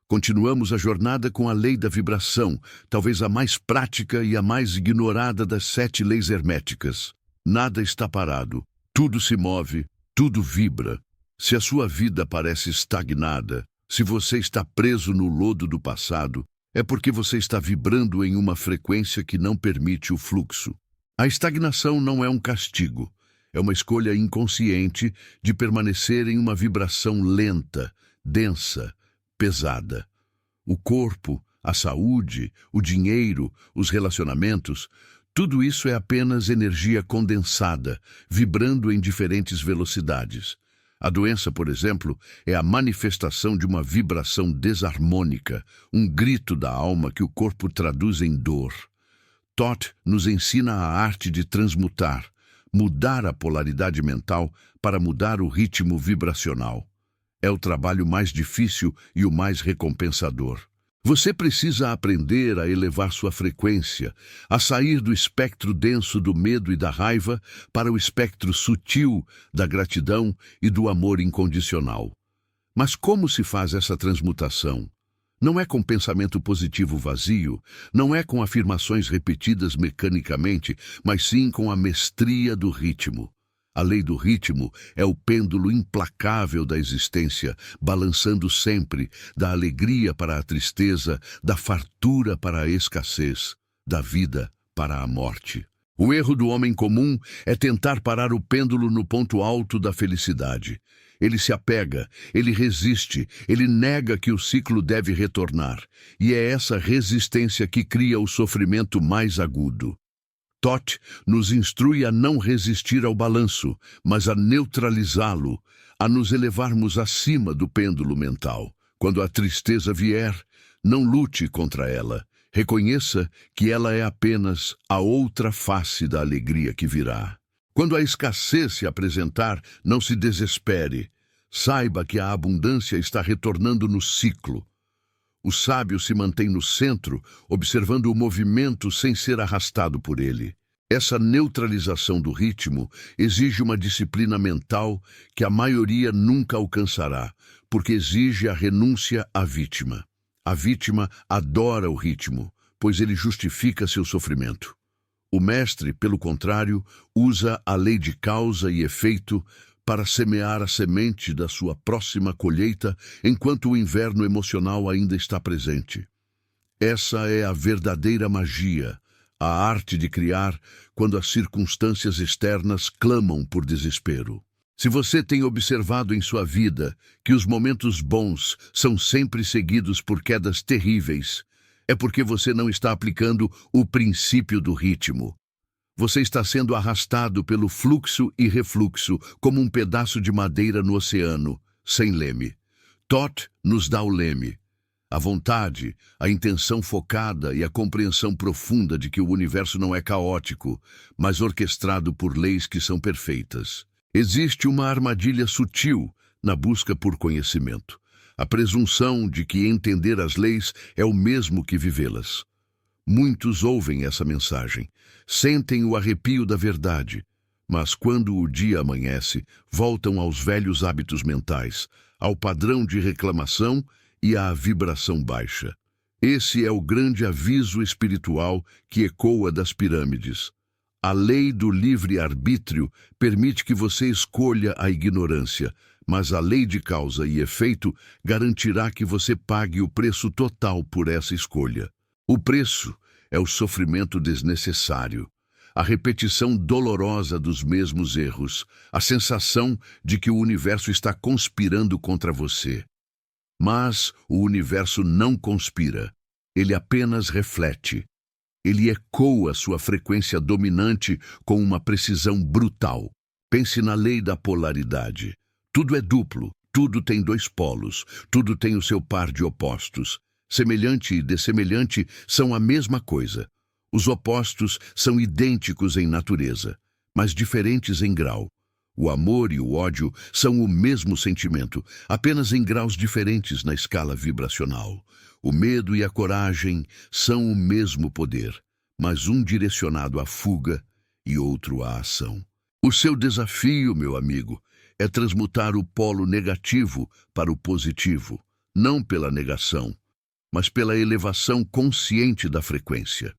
Continuamos a jornada com a lei da vibração, talvez a mais prática e a mais ignorada das 7 leis herméticas. Nada está parado, tudo se move, tudo vibra. Se a sua vida parece estagnada, se você está preso no lodo do passado, é porque você está vibrando em uma frequência que não permite o fluxo. A estagnação não é um castigo, é uma escolha inconsciente de permanecer em uma vibração lenta, densa, pesada. O corpo, a saúde, o dinheiro, os relacionamentos, tudo isso é apenas energia condensada, vibrando em diferentes velocidades. A doença, por exemplo, é a manifestação de uma vibração desarmônica, um grito da alma que o corpo traduz em dor. Thoth nos ensina a arte de transmutar, mudar a polaridade mental para mudar o ritmo vibracional. É o trabalho mais difícil e o mais recompensador. Você precisa aprender a elevar sua frequência, a sair do espectro denso do medo e da raiva para o espectro sutil da gratidão e do amor incondicional. Mas como se faz essa transmutação? Não é com pensamento positivo vazio, não é com afirmações repetidas mecanicamente, mas sim com a mestria do ritmo. A lei do ritmo é o pêndulo implacável da existência, balançando sempre, da alegria para a tristeza, da fartura para a escassez, da vida para a morte. O erro do homem comum é tentar parar o pêndulo no ponto alto da felicidade. Ele se apega, ele resiste, ele nega que o ciclo deve retornar. E é essa resistência que cria o sofrimento mais agudo. Thoth nos instrui a não resistir ao balanço, mas a neutralizá-lo, a nos elevarmos acima do pêndulo mental. Quando a tristeza vier, não lute contra ela. Reconheça que ela é apenas a outra face da alegria que virá. Quando a escassez se apresentar, não se desespere. Saiba que a abundância está retornando no ciclo. O sábio se mantém no centro, observando o movimento sem ser arrastado por ele. Essa neutralização do ritmo exige uma disciplina mental que a maioria nunca alcançará, porque exige a renúncia à vítima. A vítima adora o ritmo, pois ele justifica seu sofrimento. O mestre, pelo contrário, usa a lei de causa e efeito para semear a semente da sua próxima colheita enquanto o inverno emocional ainda está presente. Essa é a verdadeira magia, a arte de criar quando as circunstâncias externas clamam por desespero. Se você tem observado em sua vida que os momentos bons são sempre seguidos por quedas terríveis, é porque você não está aplicando o princípio do ritmo. Você está sendo arrastado pelo fluxo e refluxo como um pedaço de madeira no oceano, sem leme. Thoth nos dá o leme. A vontade, a intenção focada e a compreensão profunda de que o universo não é caótico, mas orquestrado por leis que são perfeitas. Existe uma armadilha sutil na busca por conhecimento. A presunção de que entender as leis é o mesmo que vivê-las. Muitos ouvem essa mensagem, sentem o arrepio da verdade, mas quando o dia amanhece, voltam aos velhos hábitos mentais, ao padrão de reclamação e à vibração baixa. Esse é o grande aviso espiritual que ecoa das pirâmides. A lei do livre-arbítrio permite que você escolha a ignorância, mas a lei de causa e efeito garantirá que você pague o preço total por essa escolha. O preço é o sofrimento desnecessário. a repetição dolorosa dos mesmos erros, a sensação de que o universo está conspirando contra você. Mas o universo não conspira, ele apenas reflete. Ele ecoa sua frequência dominante com uma precisão brutal. Pense na lei da polaridade. Tudo é duplo, tudo tem dois polos, tudo tem o seu par de opostos. Semelhante e dessemelhante são a mesma coisa. Os opostos são idênticos em natureza, mas diferentes em grau. O amor e o ódio são o mesmo sentimento, apenas em graus diferentes na escala vibracional. O medo e a coragem são o mesmo poder, mas um direcionado à fuga e outro à ação. O seu desafio, meu amigo, é transmutar o polo negativo para o positivo, não pela negação, mas pela elevação consciente da frequência.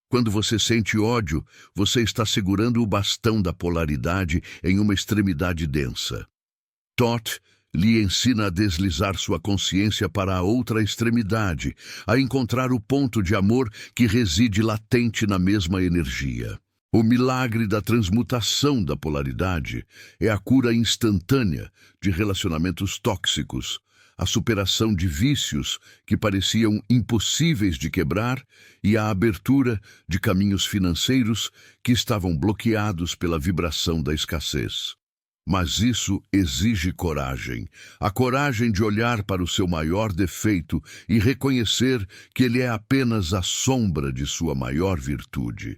Quando você sente ódio, você está segurando o bastão da polaridade em uma extremidade densa. Thoth lhe ensina a deslizar sua consciência para a outra extremidade, a encontrar o ponto de amor que reside latente na mesma energia. O milagre da transmutação da polaridade é a cura instantânea de relacionamentos tóxicos, a superação de vícios que pareciam impossíveis de quebrar e a abertura de caminhos financeiros que estavam bloqueados pela vibração da escassez. Mas isso exige coragem, a coragem de olhar para o seu maior defeito e reconhecer que ele é apenas a sombra de sua maior virtude.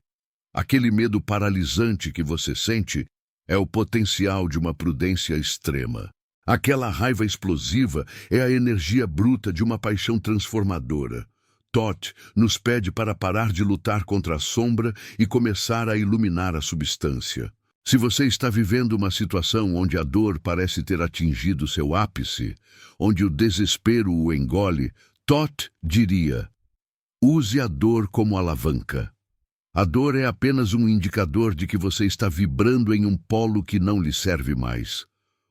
Aquele medo paralisante que você sente é o potencial de uma prudência extrema. Aquela raiva explosiva é a energia bruta de uma paixão transformadora. Thoth nos pede para parar de lutar contra a sombra e começar a iluminar a substância. Se você está vivendo uma situação onde a dor parece ter atingido seu ápice, onde o desespero o engole, Thoth diria: use a dor como alavanca. A dor é apenas um indicador de que você está vibrando em um polo que não lhe serve mais.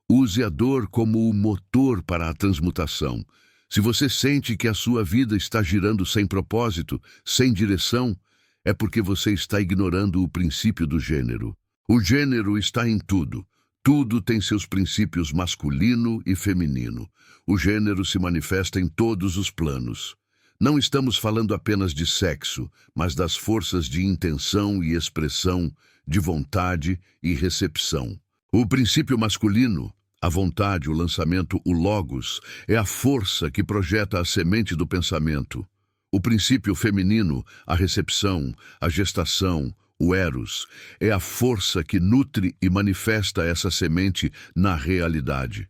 Use a dor como o motor para a transmutação. Se você sente que a sua vida está girando sem propósito, sem direção, é porque você está ignorando o princípio do gênero. O gênero está em tudo. Tudo tem seus princípios masculino e feminino. O gênero se manifesta em todos os planos. Não estamos falando apenas de sexo, mas das forças de intenção e expressão, de vontade e recepção. O princípio masculino, a vontade, o lançamento, o logos, é a força que projeta a semente do pensamento. O princípio feminino, a recepção, a gestação, o eros, é a força que nutre e manifesta essa semente na realidade.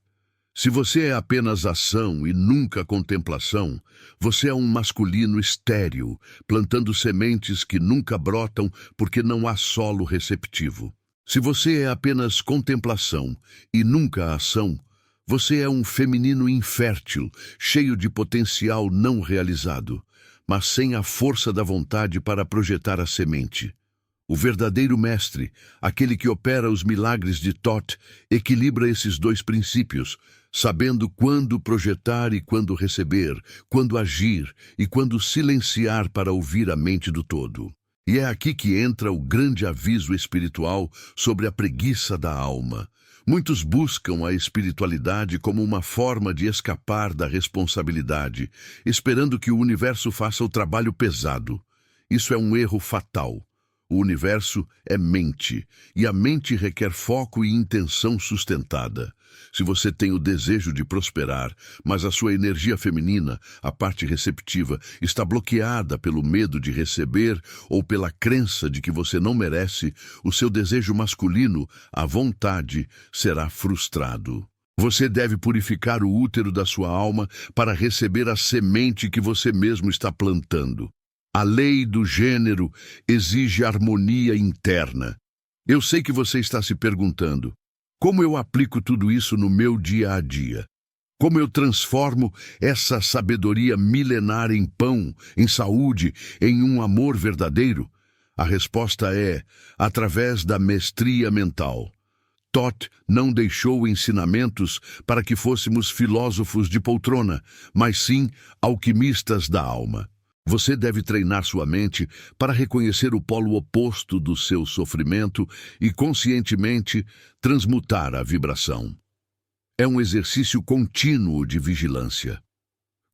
Se você é apenas ação e nunca contemplação, você é um masculino estéril, plantando sementes que nunca brotam porque não há solo receptivo. Se você é apenas contemplação e nunca ação, você é um feminino infértil, cheio de potencial não realizado, mas sem a força da vontade para projetar a semente. O verdadeiro mestre, aquele que opera os milagres de Thoth, equilibra esses dois princípios, sabendo quando projetar e quando receber, quando agir e quando silenciar para ouvir a mente do todo. E é aqui que entra o grande aviso espiritual sobre a preguiça da alma. Muitos buscam a espiritualidade como uma forma de escapar da responsabilidade, esperando que o universo faça o trabalho pesado. Isso é um erro fatal. O universo é mente, e a mente requer foco e intenção sustentada. Se você tem o desejo de prosperar, mas a sua energia feminina, a parte receptiva, está bloqueada pelo medo de receber ou pela crença de que você não merece, o seu desejo masculino, a vontade, será frustrado. Você deve purificar o útero da sua alma para receber a semente que você mesmo está plantando. A lei do gênero exige harmonia interna. Eu sei que você está se perguntando: como eu aplico tudo isso no meu dia a dia? Como eu transformo essa sabedoria milenar em pão, em saúde, em um amor verdadeiro? A resposta é: através da mestria mental. Thoth não deixou ensinamentos para que fôssemos filósofos de poltrona, mas sim alquimistas da alma. Você deve treinar sua mente para reconhecer o polo oposto do seu sofrimento e, conscientemente, transmutar a vibração. É um exercício contínuo de vigilância.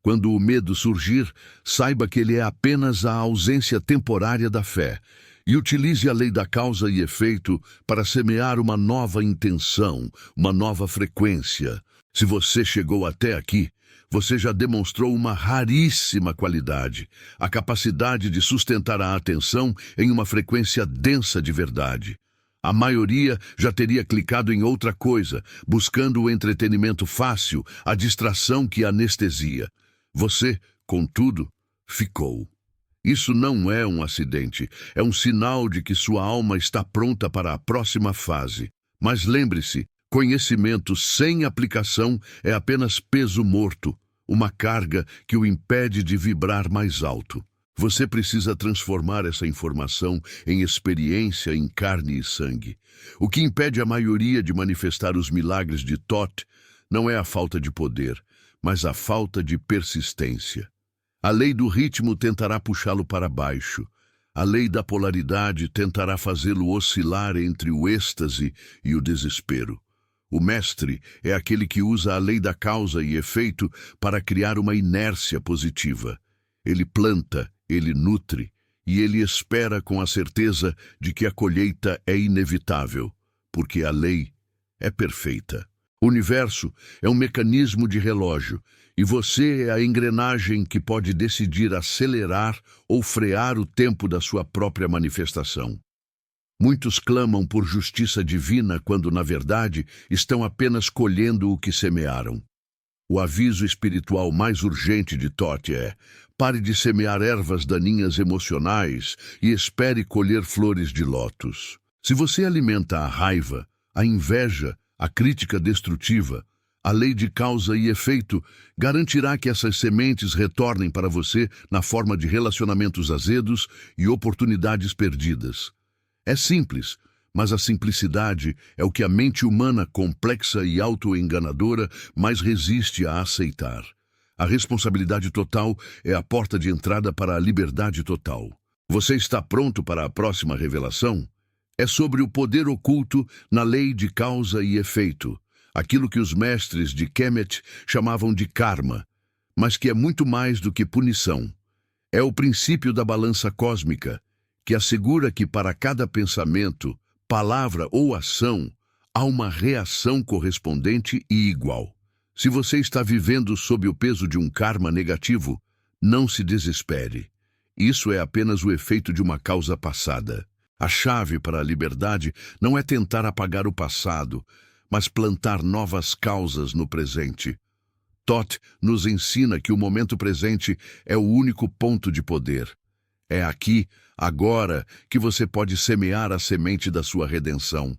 Quando o medo surgir, saiba que ele é apenas a ausência temporária da fé e utilize a lei da causa e efeito para semear uma nova intenção, uma nova frequência. Se você chegou até aqui, você já demonstrou uma raríssima qualidade, a capacidade de sustentar a atenção em uma frequência densa de verdade. A maioria já teria clicado em outra coisa, buscando o entretenimento fácil, a distração que anestesia. Você, contudo, ficou. Isso não é um acidente, é um sinal de que sua alma está pronta para a próxima fase. Mas lembre-se, conhecimento sem aplicação é apenas peso morto, uma carga que o impede de vibrar mais alto. Você precisa transformar essa informação em experiência em carne e sangue. O que impede a maioria de manifestar os milagres de Thoth não é a falta de poder, mas a falta de persistência. A lei do ritmo tentará puxá-lo para baixo. A lei da polaridade tentará fazê-lo oscilar entre o êxtase e o desespero. O mestre é aquele que usa a lei da causa e efeito para criar uma inércia positiva. Ele planta, ele nutre, e ele espera com a certeza de que a colheita é inevitável, porque a lei é perfeita. O universo é um mecanismo de relógio, e você é a engrenagem que pode decidir acelerar ou frear o tempo da sua própria manifestação. Muitos clamam por justiça divina quando, na verdade, estão apenas colhendo o que semearam. O aviso espiritual mais urgente de Thoth é: pare de semear ervas daninhas emocionais e espere colher flores de lótus. Se você alimenta a raiva, a inveja, a crítica destrutiva, a lei de causa e efeito garantirá que essas sementes retornem para você na forma de relacionamentos azedos e oportunidades perdidas. É simples, mas a simplicidade é o que a mente humana complexa e autoenganadora mais resiste a aceitar. A responsabilidade total é a porta de entrada para a liberdade total. Você está pronto para a próxima revelação? É sobre o poder oculto na lei de causa e efeito, aquilo que os mestres de Kemet chamavam de karma, mas que é muito mais do que punição. É o princípio da balança cósmica, que assegura que para cada pensamento, palavra ou ação, há uma reação correspondente e igual. Se você está vivendo sob o peso de um karma negativo, não se desespere. Isso é apenas o efeito de uma causa passada. A chave para a liberdade não é tentar apagar o passado, mas plantar novas causas no presente. Thoth nos ensina que o momento presente é o único ponto de poder. É aqui, agora, que você pode semear a semente da sua redenção.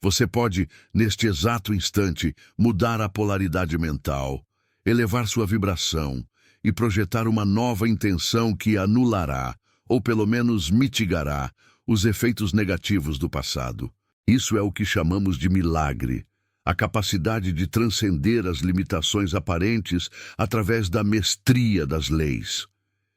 Você pode, neste exato instante, mudar a polaridade mental, elevar sua vibração e projetar uma nova intenção que anulará, ou pelo menos mitigará, os efeitos negativos do passado. Isso é o que chamamos de milagre, a capacidade de transcender as limitações aparentes através da mestria das leis.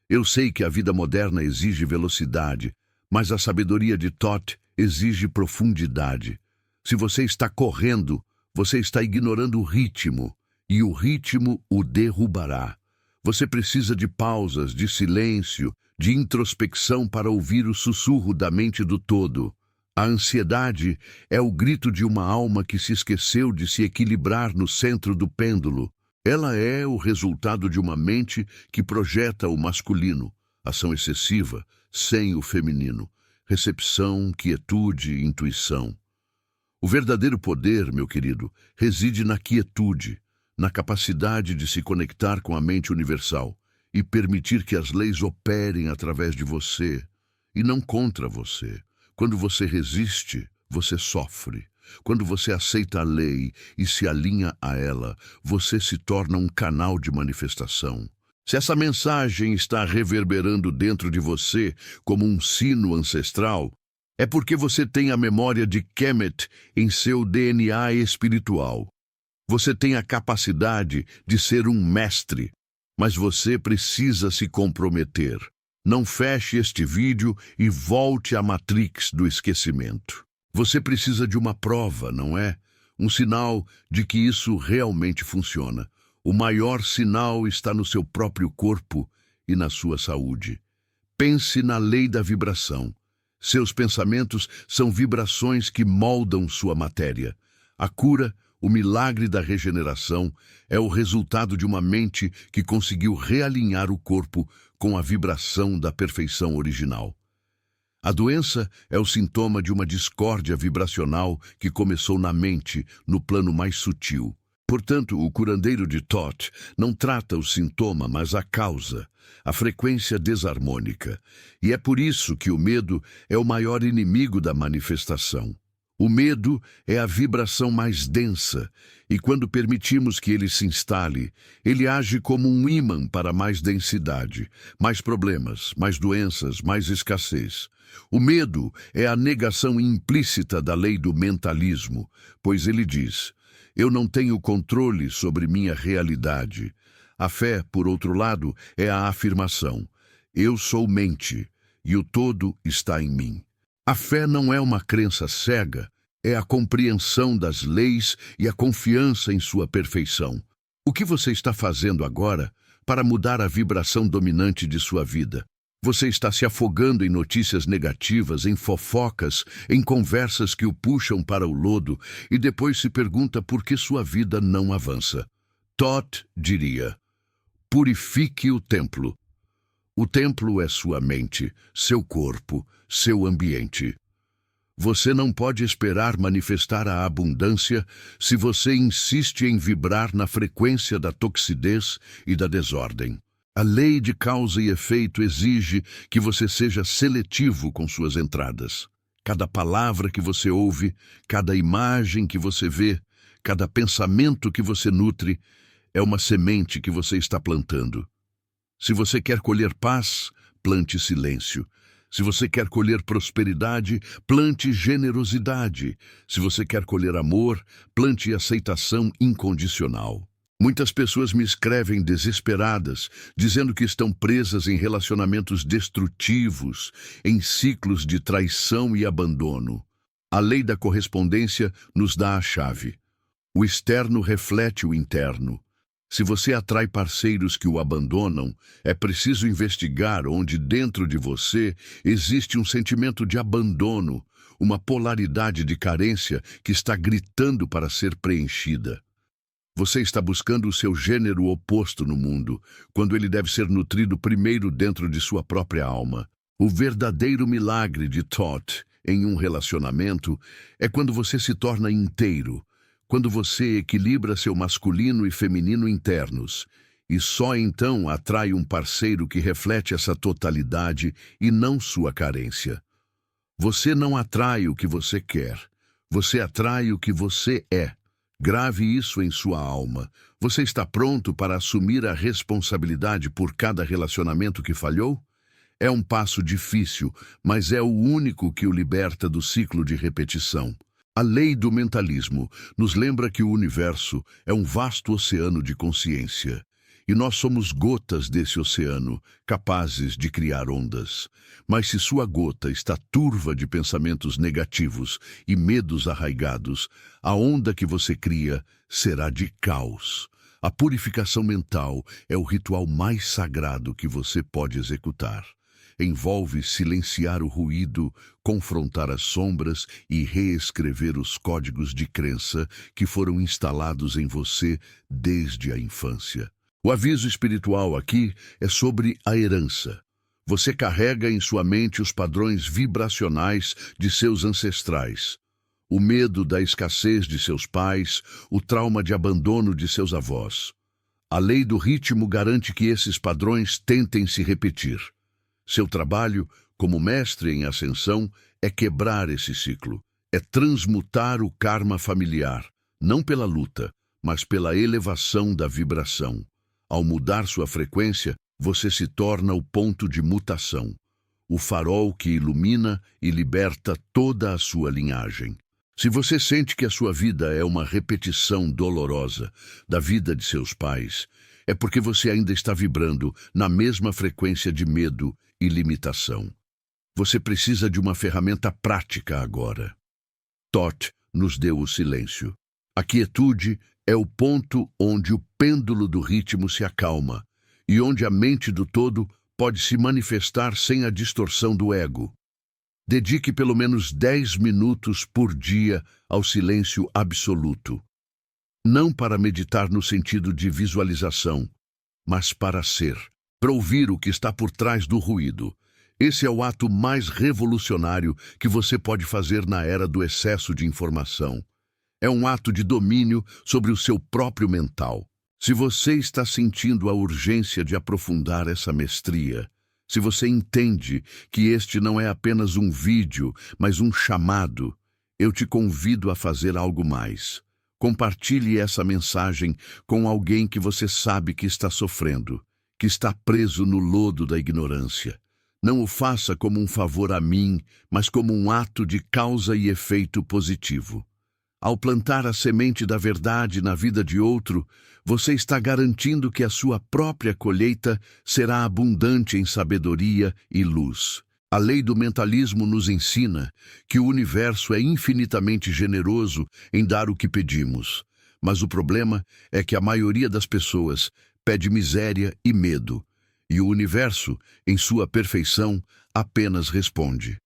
Eu sei que a vida moderna exige velocidade, mas a sabedoria de Thoth exige profundidade. Se você está correndo, você está ignorando o ritmo, e o ritmo o derrubará. Você precisa de pausas, de silêncio, de introspecção para ouvir o sussurro da mente do todo. A ansiedade é o grito de uma alma que se esqueceu de se equilibrar no centro do pêndulo. Ela é o resultado de uma mente que projeta o masculino, ação excessiva, sem o feminino, recepção, quietude, intuição. O verdadeiro poder, meu querido, reside na quietude, na capacidade de se conectar com a mente universal e permitir que as leis operem através de você e não contra você. Quando você resiste, você sofre. Quando você aceita a lei e se alinha a ela, você se torna um canal de manifestação. Se essa mensagem está reverberando dentro de você como um sino ancestral, é porque você tem a memória de Kemet em seu DNA espiritual. Você tem a capacidade de ser um mestre, Mas você precisa se comprometer. Não feche este vídeo e volte à Matrix do esquecimento. Você precisa de uma prova, não é? Um sinal de que isso realmente funciona. O maior sinal está no seu próprio corpo e na sua saúde. Pense na lei da vibração. Seus pensamentos são vibrações que moldam sua matéria. A cura, o milagre da regeneração, é o resultado de uma mente que conseguiu realinhar o corpo com a vibração da perfeição original. A doença é o sintoma de uma discórdia vibracional que começou na mente, no plano mais sutil. Portanto, o curandeiro de Thoth não trata o sintoma, mas a causa, a frequência desarmônica. E é por isso que o medo é o maior inimigo da manifestação. O medo é a vibração mais densa, e quando permitimos que ele se instale, ele age como um ímã para mais densidade, mais problemas, mais doenças, mais escassez. O medo é a negação implícita da lei do mentalismo, pois ele diz: eu não tenho controle sobre minha realidade. A fé, por outro lado, é a afirmação: eu sou mente, e o todo está em mim. A fé não é uma crença cega, é a compreensão das leis e a confiança em sua perfeição. O que você está fazendo agora para mudar a vibração dominante de sua vida? Você está se afogando em notícias negativas, em fofocas, em conversas que o puxam para o lodo e depois se pergunta por que sua vida não avança. Thoth diria: purifique o templo. O templo é sua mente, seu corpo, seu ambiente. Você não pode esperar manifestar a abundância se você insiste em vibrar na frequência da toxidez e da desordem. A lei de causa e efeito exige que você seja seletivo com suas entradas. Cada palavra que você ouve, cada imagem que você vê, cada pensamento que você nutre, é uma semente que você está plantando. Se você quer colher paz, plante silêncio. Se você quer colher prosperidade, plante generosidade. Se você quer colher amor, plante aceitação incondicional. Muitas pessoas me escrevem desesperadas, dizendo que estão presas em relacionamentos destrutivos, em ciclos de traição e abandono. A lei da correspondência nos dá a chave. O externo reflete o interno. Se você atrai parceiros que o abandonam, é preciso investigar onde dentro de você existe um sentimento de abandono, uma polaridade de carência que está gritando para ser preenchida. Você está buscando o seu gênero oposto no mundo, quando ele deve ser nutrido primeiro dentro de sua própria alma. O verdadeiro milagre de Thoth em um relacionamento é quando você se torna inteiro, quando você equilibra seu masculino e feminino internos, e só então atrai um parceiro que reflete essa totalidade e não sua carência. Você não atrai o que você quer, você atrai o que você é. Grave isso em sua alma. Você está pronto para assumir a responsabilidade por cada relacionamento que falhou? É um passo difícil, mas é o único que o liberta do ciclo de repetição. A lei do mentalismo nos lembra que o universo é um vasto oceano de consciência. E nós somos gotas desse oceano, capazes de criar ondas. Mas se sua gota está turva de pensamentos negativos e medos arraigados, a onda que você cria será de caos. A purificação mental é o ritual mais sagrado que você pode executar. Envolve silenciar o ruído, confrontar as sombras e reescrever os códigos de crença que foram instalados em você desde a infância. O aviso espiritual aqui é sobre a herança. Você carrega em sua mente os padrões vibracionais de seus ancestrais. O medo da escassez de seus pais, o trauma de abandono de seus avós. A lei do ritmo garante que esses padrões tentem se repetir. Seu trabalho, como mestre em ascensão, é quebrar esse ciclo. É transmutar o karma familiar, não pela luta, mas pela elevação da vibração. Ao mudar sua frequência, você se torna o ponto de mutação, o farol que ilumina e liberta toda a sua linhagem. Se você sente que a sua vida é uma repetição dolorosa da vida de seus pais, é porque você ainda está vibrando na mesma frequência de medo e limitação. Você precisa de uma ferramenta prática agora. Thoth nos deu o silêncio. A quietude é o ponto onde o pêndulo do ritmo se acalma e onde a mente do todo pode se manifestar sem a distorção do ego. Dedique pelo menos 10 minutos por dia ao silêncio absoluto. Não para meditar no sentido de visualização, mas para ser, para ouvir o que está por trás do ruído. Esse é o ato mais revolucionário que você pode fazer na era do excesso de informação. É um ato de domínio sobre o seu próprio mental. Se você está sentindo a urgência de aprofundar essa mestria, se você entende que este não é apenas um vídeo, mas um chamado, eu te convido a fazer algo mais. Compartilhe essa mensagem com alguém que você sabe que está sofrendo, que está preso no lodo da ignorância. Não o faça como um favor a mim, mas como um ato de causa e efeito positivo. Ao plantar a semente da verdade na vida de outro, você está garantindo que a sua própria colheita será abundante em sabedoria e luz. A lei do mentalismo nos ensina que o universo é infinitamente generoso em dar o que pedimos. Mas o problema é que a maioria das pessoas pede miséria e medo, e o universo, em sua perfeição, apenas responde.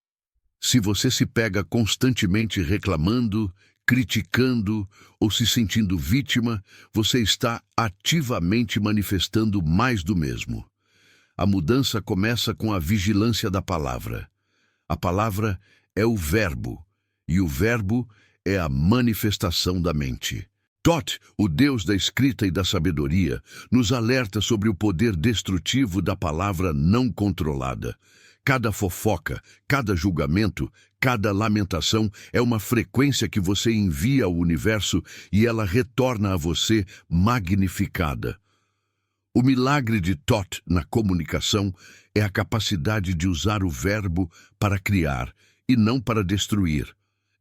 Se você se pega constantemente reclamando, criticando ou se sentindo vítima, você está ativamente manifestando mais do mesmo. A mudança começa com a vigilância da palavra. A palavra é o verbo, e o verbo é a manifestação da mente. Thoth, o Deus da escrita e da sabedoria, nos alerta sobre o poder destrutivo da palavra não controlada. Cada fofoca, cada julgamento, cada lamentação é uma frequência que você envia ao universo e ela retorna a você magnificada. O milagre de Thoth na comunicação é a capacidade de usar o verbo para criar e não para destruir.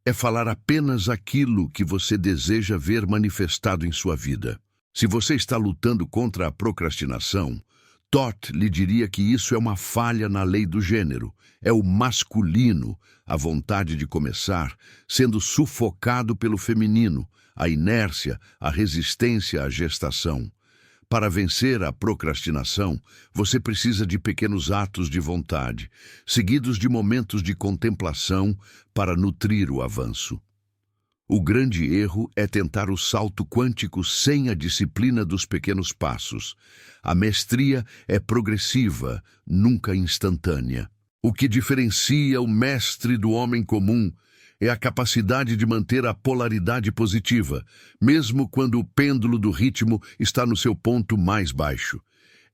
É falar apenas aquilo que você deseja ver manifestado em sua vida. Se você está lutando contra a procrastinação, Thoth lhe diria que isso é uma falha na lei do gênero. É o masculino, a vontade de começar, sendo sufocado pelo feminino, a inércia, a resistência à gestação. Para vencer a procrastinação, você precisa de pequenos atos de vontade, seguidos de momentos de contemplação para nutrir o avanço. O grande erro é tentar o salto quântico sem a disciplina dos pequenos passos. A mestria é progressiva, nunca instantânea. O que diferencia o mestre do homem comum é a capacidade de manter a polaridade positiva, mesmo quando o pêndulo do ritmo está no seu ponto mais baixo.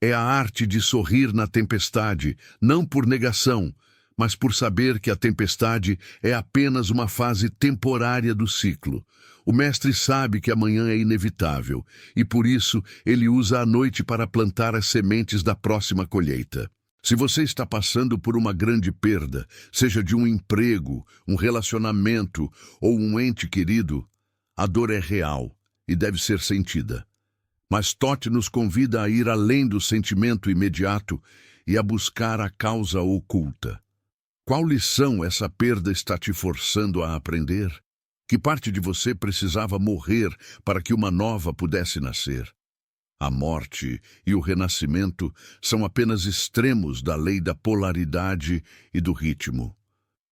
É a arte de sorrir na tempestade, não por negação, mas por saber que a tempestade é apenas uma fase temporária do ciclo. O mestre sabe que amanhã é inevitável, e por isso ele usa a noite para plantar as sementes da próxima colheita. Se você está passando por uma grande perda, seja de um emprego, um relacionamento ou um ente querido, a dor é real e deve ser sentida. Mas Thoth nos convida a ir além do sentimento imediato e a buscar a causa oculta. Qual lição essa perda está te forçando a aprender? Que parte de você precisava morrer para que uma nova pudesse nascer? A morte e o renascimento são apenas extremos da lei da polaridade e do ritmo.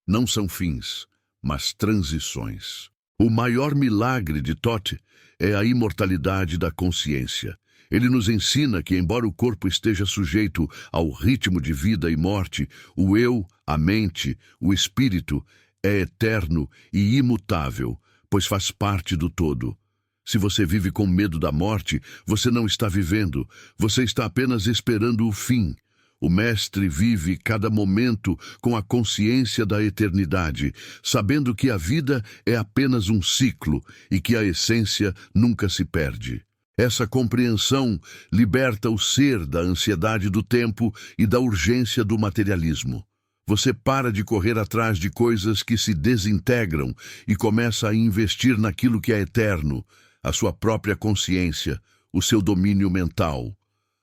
Não são fins, mas transições. O maior milagre de Thoth é a imortalidade da consciência. Ele nos ensina que, embora o corpo esteja sujeito ao ritmo de vida e morte, o eu, a mente, o espírito, é eterno e imutável, pois faz parte do todo. Se você vive com medo da morte, você não está vivendo, você está apenas esperando o fim. O mestre vive cada momento com a consciência da eternidade, sabendo que a vida é apenas um ciclo e que a essência nunca se perde. Essa compreensão liberta o ser da ansiedade do tempo e da urgência do materialismo. Você para de correr atrás de coisas que se desintegram e começa a investir naquilo que é eterno, a sua própria consciência, o seu domínio mental.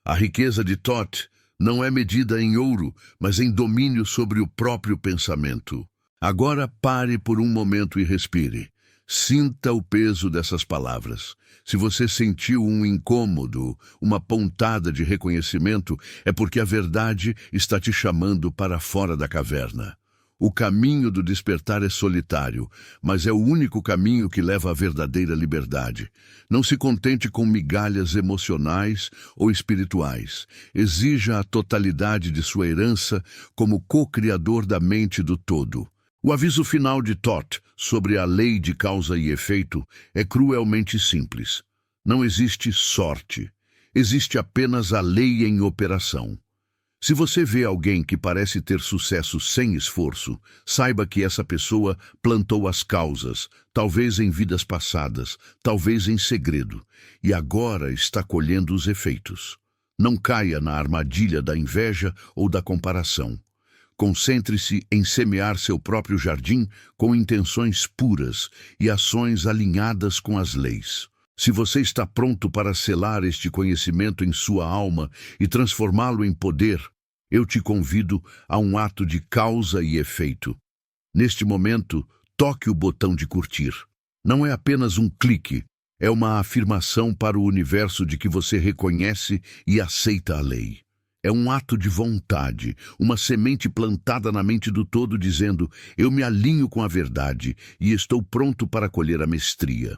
A riqueza de Thoth não é medida em ouro, mas em domínio sobre o próprio pensamento. Agora pare por um momento e respire. Sinta o peso dessas palavras. Se você sentiu um incômodo, uma pontada de reconhecimento, é porque a verdade está te chamando para fora da caverna. O caminho do despertar é solitário, mas é o único caminho que leva à verdadeira liberdade. Não se contente com migalhas emocionais ou espirituais. Exija a totalidade de sua herança como co-criador da mente do todo. O aviso final de Thoth sobre a lei de causa e efeito é cruelmente simples. Não existe sorte. Existe apenas a lei em operação. Se você vê alguém que parece ter sucesso sem esforço, saiba que essa pessoa plantou as causas, talvez em vidas passadas, talvez em segredo, e agora está colhendo os efeitos. Não caia na armadilha da inveja ou da comparação. Concentre-se em semear seu próprio jardim com intenções puras e ações alinhadas com as leis. Se você está pronto para selar este conhecimento em sua alma e transformá-lo em poder, eu te convido a um ato de causa e efeito. Neste momento, toque o botão de curtir. Não é apenas um clique, é uma afirmação para o universo de que você reconhece e aceita a lei. É um ato de vontade, uma semente plantada na mente do todo dizendo: eu me alinho com a verdade e estou pronto para colher a mestria.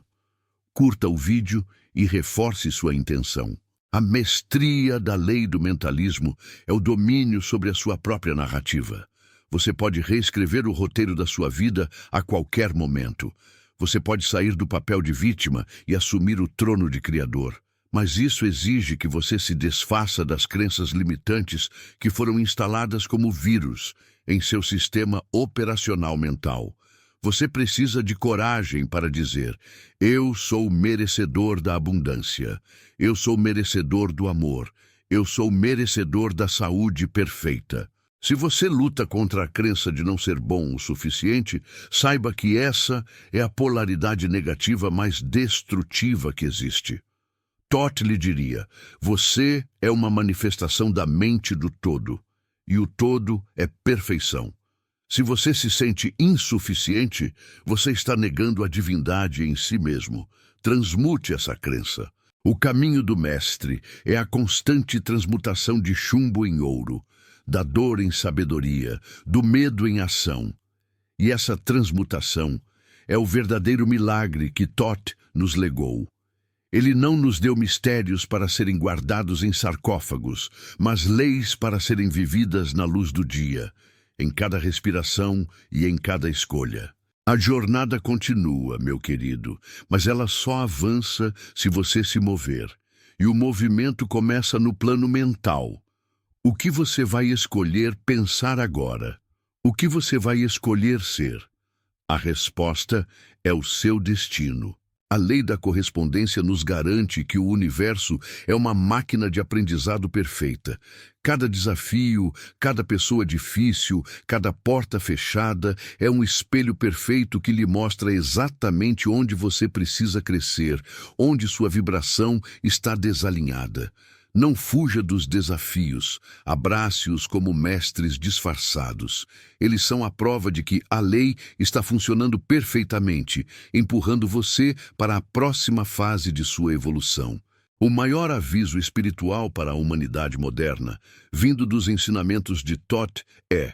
Curta o vídeo e reforce sua intenção. A mestria da lei do mentalismo é o domínio sobre a sua própria narrativa. Você pode reescrever o roteiro da sua vida a qualquer momento. Você pode sair do papel de vítima e assumir o trono de criador. Mas isso exige que você se desfaça das crenças limitantes que foram instaladas como vírus em seu sistema operacional mental. Você precisa de coragem para dizer: eu sou merecedor da abundância, eu sou merecedor do amor, eu sou merecedor da saúde perfeita. Se você luta contra a crença de não ser bom o suficiente, saiba que essa é a polaridade negativa mais destrutiva que existe. Thoth lhe diria: você é uma manifestação da mente do todo, e o todo é perfeição. Se você se sente insuficiente, você está negando a divindade em si mesmo. Transmute essa crença. O caminho do mestre é a constante transmutação de chumbo em ouro, da dor em sabedoria, do medo em ação. E essa transmutação é o verdadeiro milagre que Thoth nos legou. Ele não nos deu mistérios para serem guardados em sarcófagos, mas leis para serem vividas na luz do dia, em cada respiração e em cada escolha. A jornada continua, meu querido, mas ela só avança se você se mover. E o movimento começa no plano mental. O que você vai escolher pensar agora? O que você vai escolher ser? A resposta é o seu destino. A lei da correspondência nos garante que o universo é uma máquina de aprendizado perfeita. Cada desafio, cada pessoa difícil, cada porta fechada é um espelho perfeito que lhe mostra exatamente onde você precisa crescer, onde sua vibração está desalinhada. Não fuja dos desafios, abrace-os como mestres disfarçados. Eles são a prova de que a lei está funcionando perfeitamente, empurrando você para a próxima fase de sua evolução. O maior aviso espiritual para a humanidade moderna, vindo dos ensinamentos de Thoth, é: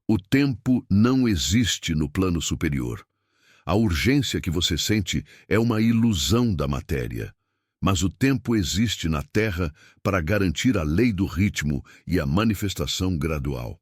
o tempo não existe no plano superior. A urgência que você sente é uma ilusão da matéria. Mas o tempo existe na Terra para garantir a lei do ritmo e a manifestação gradual.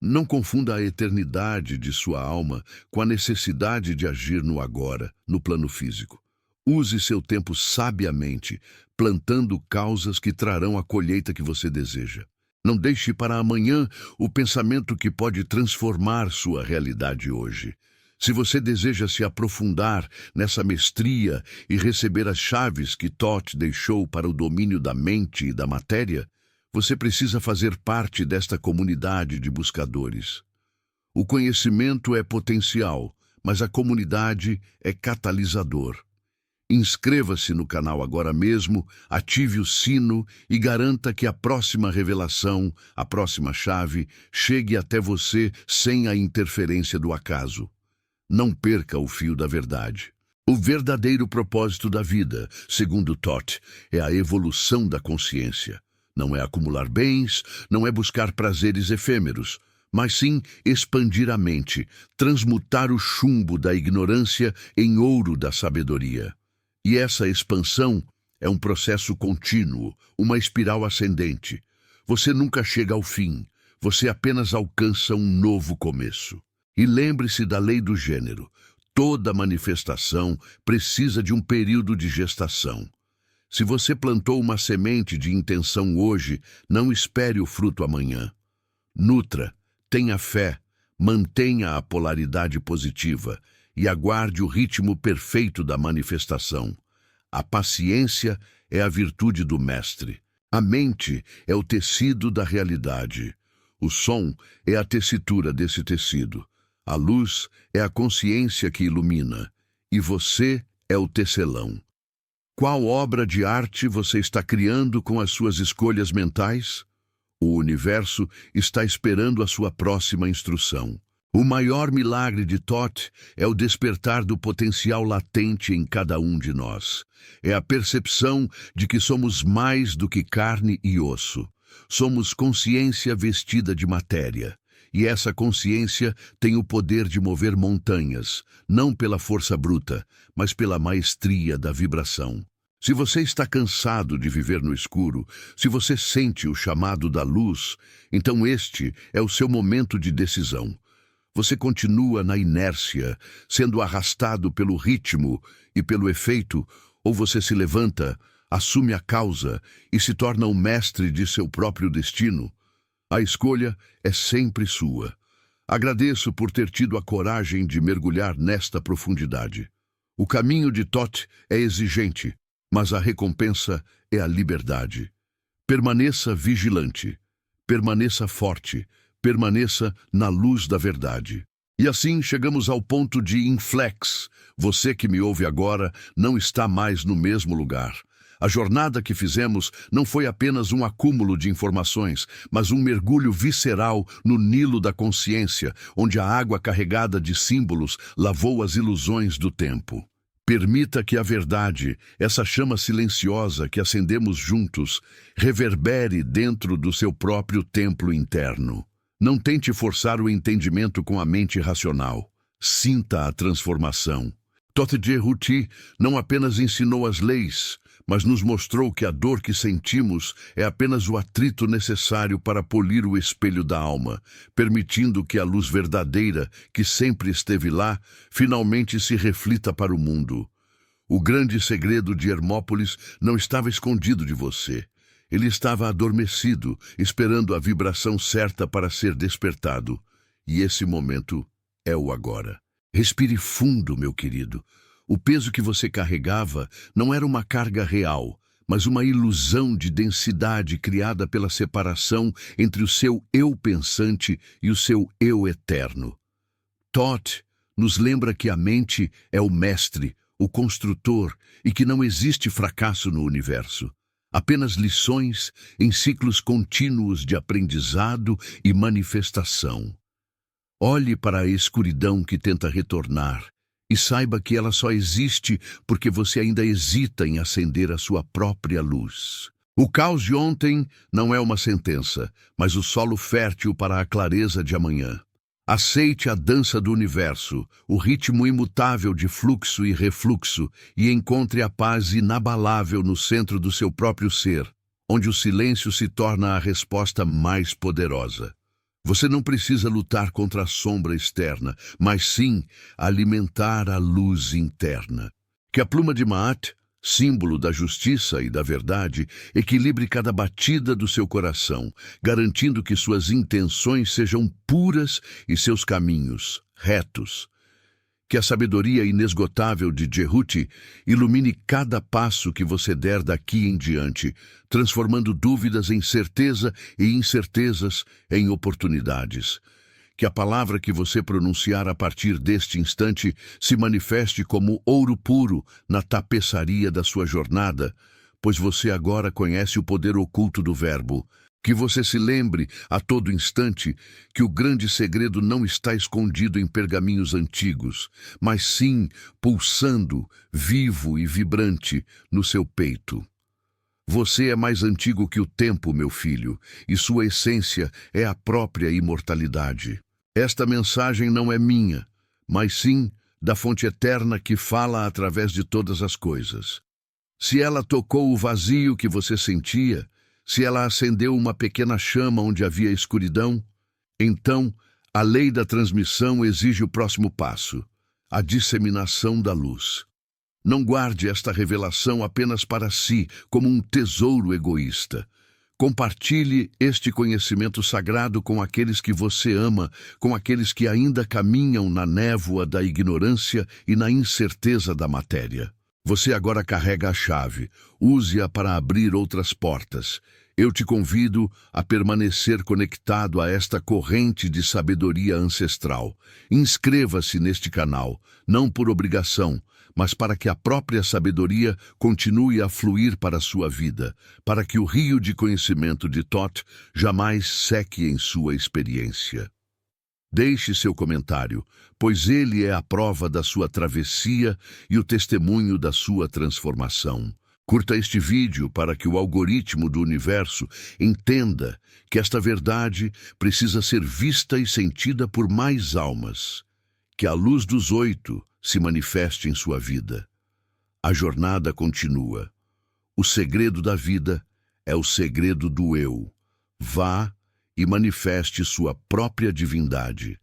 Não confunda a eternidade de sua alma com a necessidade de agir no agora, no plano físico. Use seu tempo sabiamente, plantando causas que trarão a colheita que você deseja. Não deixe para amanhã o pensamento que pode transformar sua realidade hoje. Se você deseja se aprofundar nessa mestria e receber as chaves que Thoth deixou para o domínio da mente e da matéria, você precisa fazer parte desta comunidade de buscadores. O conhecimento é potencial, mas a comunidade é catalisador. Inscreva-se no canal agora mesmo, ative o sino e garanta que a próxima revelação, a próxima chave, chegue até você sem a interferência do acaso. Não perca o fio da verdade. O verdadeiro propósito da vida, segundo Thoth, é a evolução da consciência. Não é acumular bens, não é buscar prazeres efêmeros, mas sim expandir a mente, transmutar o chumbo da ignorância em ouro da sabedoria. E essa expansão é um processo contínuo, uma espiral ascendente. Você nunca chega ao fim, você apenas alcança um novo começo. E lembre-se da lei do gênero. Toda manifestação precisa de um período de gestação. Se você plantou uma semente de intenção hoje, não espere o fruto amanhã. Nutra, tenha fé, mantenha a polaridade positiva e aguarde o ritmo perfeito da manifestação. A paciência é a virtude do mestre. A mente é o tecido da realidade. O som é a tessitura desse tecido. A luz é a consciência que ilumina. E você é o tecelão. Qual obra de arte você está criando com as suas escolhas mentais? O universo está esperando a sua próxima instrução. O maior milagre de Thoth é o despertar do potencial latente em cada um de nós. É a percepção de que somos mais do que carne e osso. Somos consciência vestida de matéria. E essa consciência tem o poder de mover montanhas, não pela força bruta, mas pela maestria da vibração. Se você está cansado de viver no escuro, se você sente o chamado da luz, então este é o seu momento de decisão. Você continua na inércia, sendo arrastado pelo ritmo e pelo efeito, ou você se levanta, assume a causa e se torna o mestre de seu próprio destino? A escolha é sempre sua. Agradeço por ter tido a coragem de mergulhar nesta profundidade. O caminho de Thoth é exigente, mas a recompensa é a liberdade. Permaneça vigilante, permaneça forte, permaneça na luz da verdade. E assim chegamos ao ponto de inflex. Você que me ouve agora não está mais no mesmo lugar. A jornada que fizemos não foi apenas um acúmulo de informações, mas um mergulho visceral no Nilo da consciência, onde a água carregada de símbolos lavou as ilusões do tempo. Permita que a verdade, essa chama silenciosa que acendemos juntos, reverbere dentro do seu próprio templo interno. Não tente forçar o entendimento com a mente racional. Sinta a transformação. Thoth Jerhuti não apenas ensinou as leis, mas nos mostrou que a dor que sentimos é apenas o atrito necessário para polir o espelho da alma, permitindo que a luz verdadeira, que sempre esteve lá, finalmente se reflita para o mundo. O grande segredo de Hermópolis não estava escondido de você. Ele estava adormecido, esperando a vibração certa para ser despertado. E esse momento é o agora. Respire fundo, meu querido. O peso que você carregava não era uma carga real, mas uma ilusão de densidade criada pela separação entre o seu eu pensante e o seu eu eterno. Thoth nos lembra que a mente é o mestre, o construtor, e que não existe fracasso no universo. Apenas lições em ciclos contínuos de aprendizado e manifestação. Olhe para a escuridão que tenta retornar e saiba que ela só existe porque você ainda hesita em acender a sua própria luz. O caos de ontem não é uma sentença, mas o solo fértil para a clareza de amanhã. Aceite a dança do universo, o ritmo imutável de fluxo e refluxo, e encontre a paz inabalável no centro do seu próprio ser, onde o silêncio se torna a resposta mais poderosa. Você não precisa lutar contra a sombra externa, mas sim alimentar a luz interna. Que a pluma de Maat, símbolo da justiça e da verdade, equilibre cada batida do seu coração, garantindo que suas intenções sejam puras e seus caminhos retos. Que a sabedoria inesgotável de Jerhuti ilumine cada passo que você der daqui em diante, transformando dúvidas em certeza e incertezas em oportunidades. Que a palavra que você pronunciar a partir deste instante se manifeste como ouro puro na tapeçaria da sua jornada, pois você agora conhece o poder oculto do verbo. Que você se lembre a todo instante que o grande segredo não está escondido em pergaminhos antigos, mas sim pulsando, vivo e vibrante, no seu peito. Você é mais antigo que o tempo, meu filho, e sua essência é a própria imortalidade. Esta mensagem não é minha, mas sim da fonte eterna que fala através de todas as coisas. Se ela tocou o vazio que você sentia, se ela acendeu uma pequena chama onde havia escuridão, então a lei da transmissão exige o próximo passo, a disseminação da luz. Não guarde esta revelação apenas para si, como um tesouro egoísta. Compartilhe este conhecimento sagrado com aqueles que você ama, com aqueles que ainda caminham na névoa da ignorância e na incerteza da matéria. Você agora carrega a chave. Use-a para abrir outras portas. Eu te convido a permanecer conectado a esta corrente de sabedoria ancestral. Inscreva-se neste canal, não por obrigação, mas para que a própria sabedoria continue a fluir para a sua vida, para que o rio de conhecimento de Thoth jamais seque em sua experiência. Deixe seu comentário, pois ele é a prova da sua travessia e o testemunho da sua transformação. Curta este vídeo para que o algoritmo do universo entenda que esta verdade precisa ser vista e sentida por mais almas. Que a luz dos 8 se manifeste em sua vida. A jornada continua. O segredo da vida é o segredo do eu. Vá e manifeste sua própria divindade.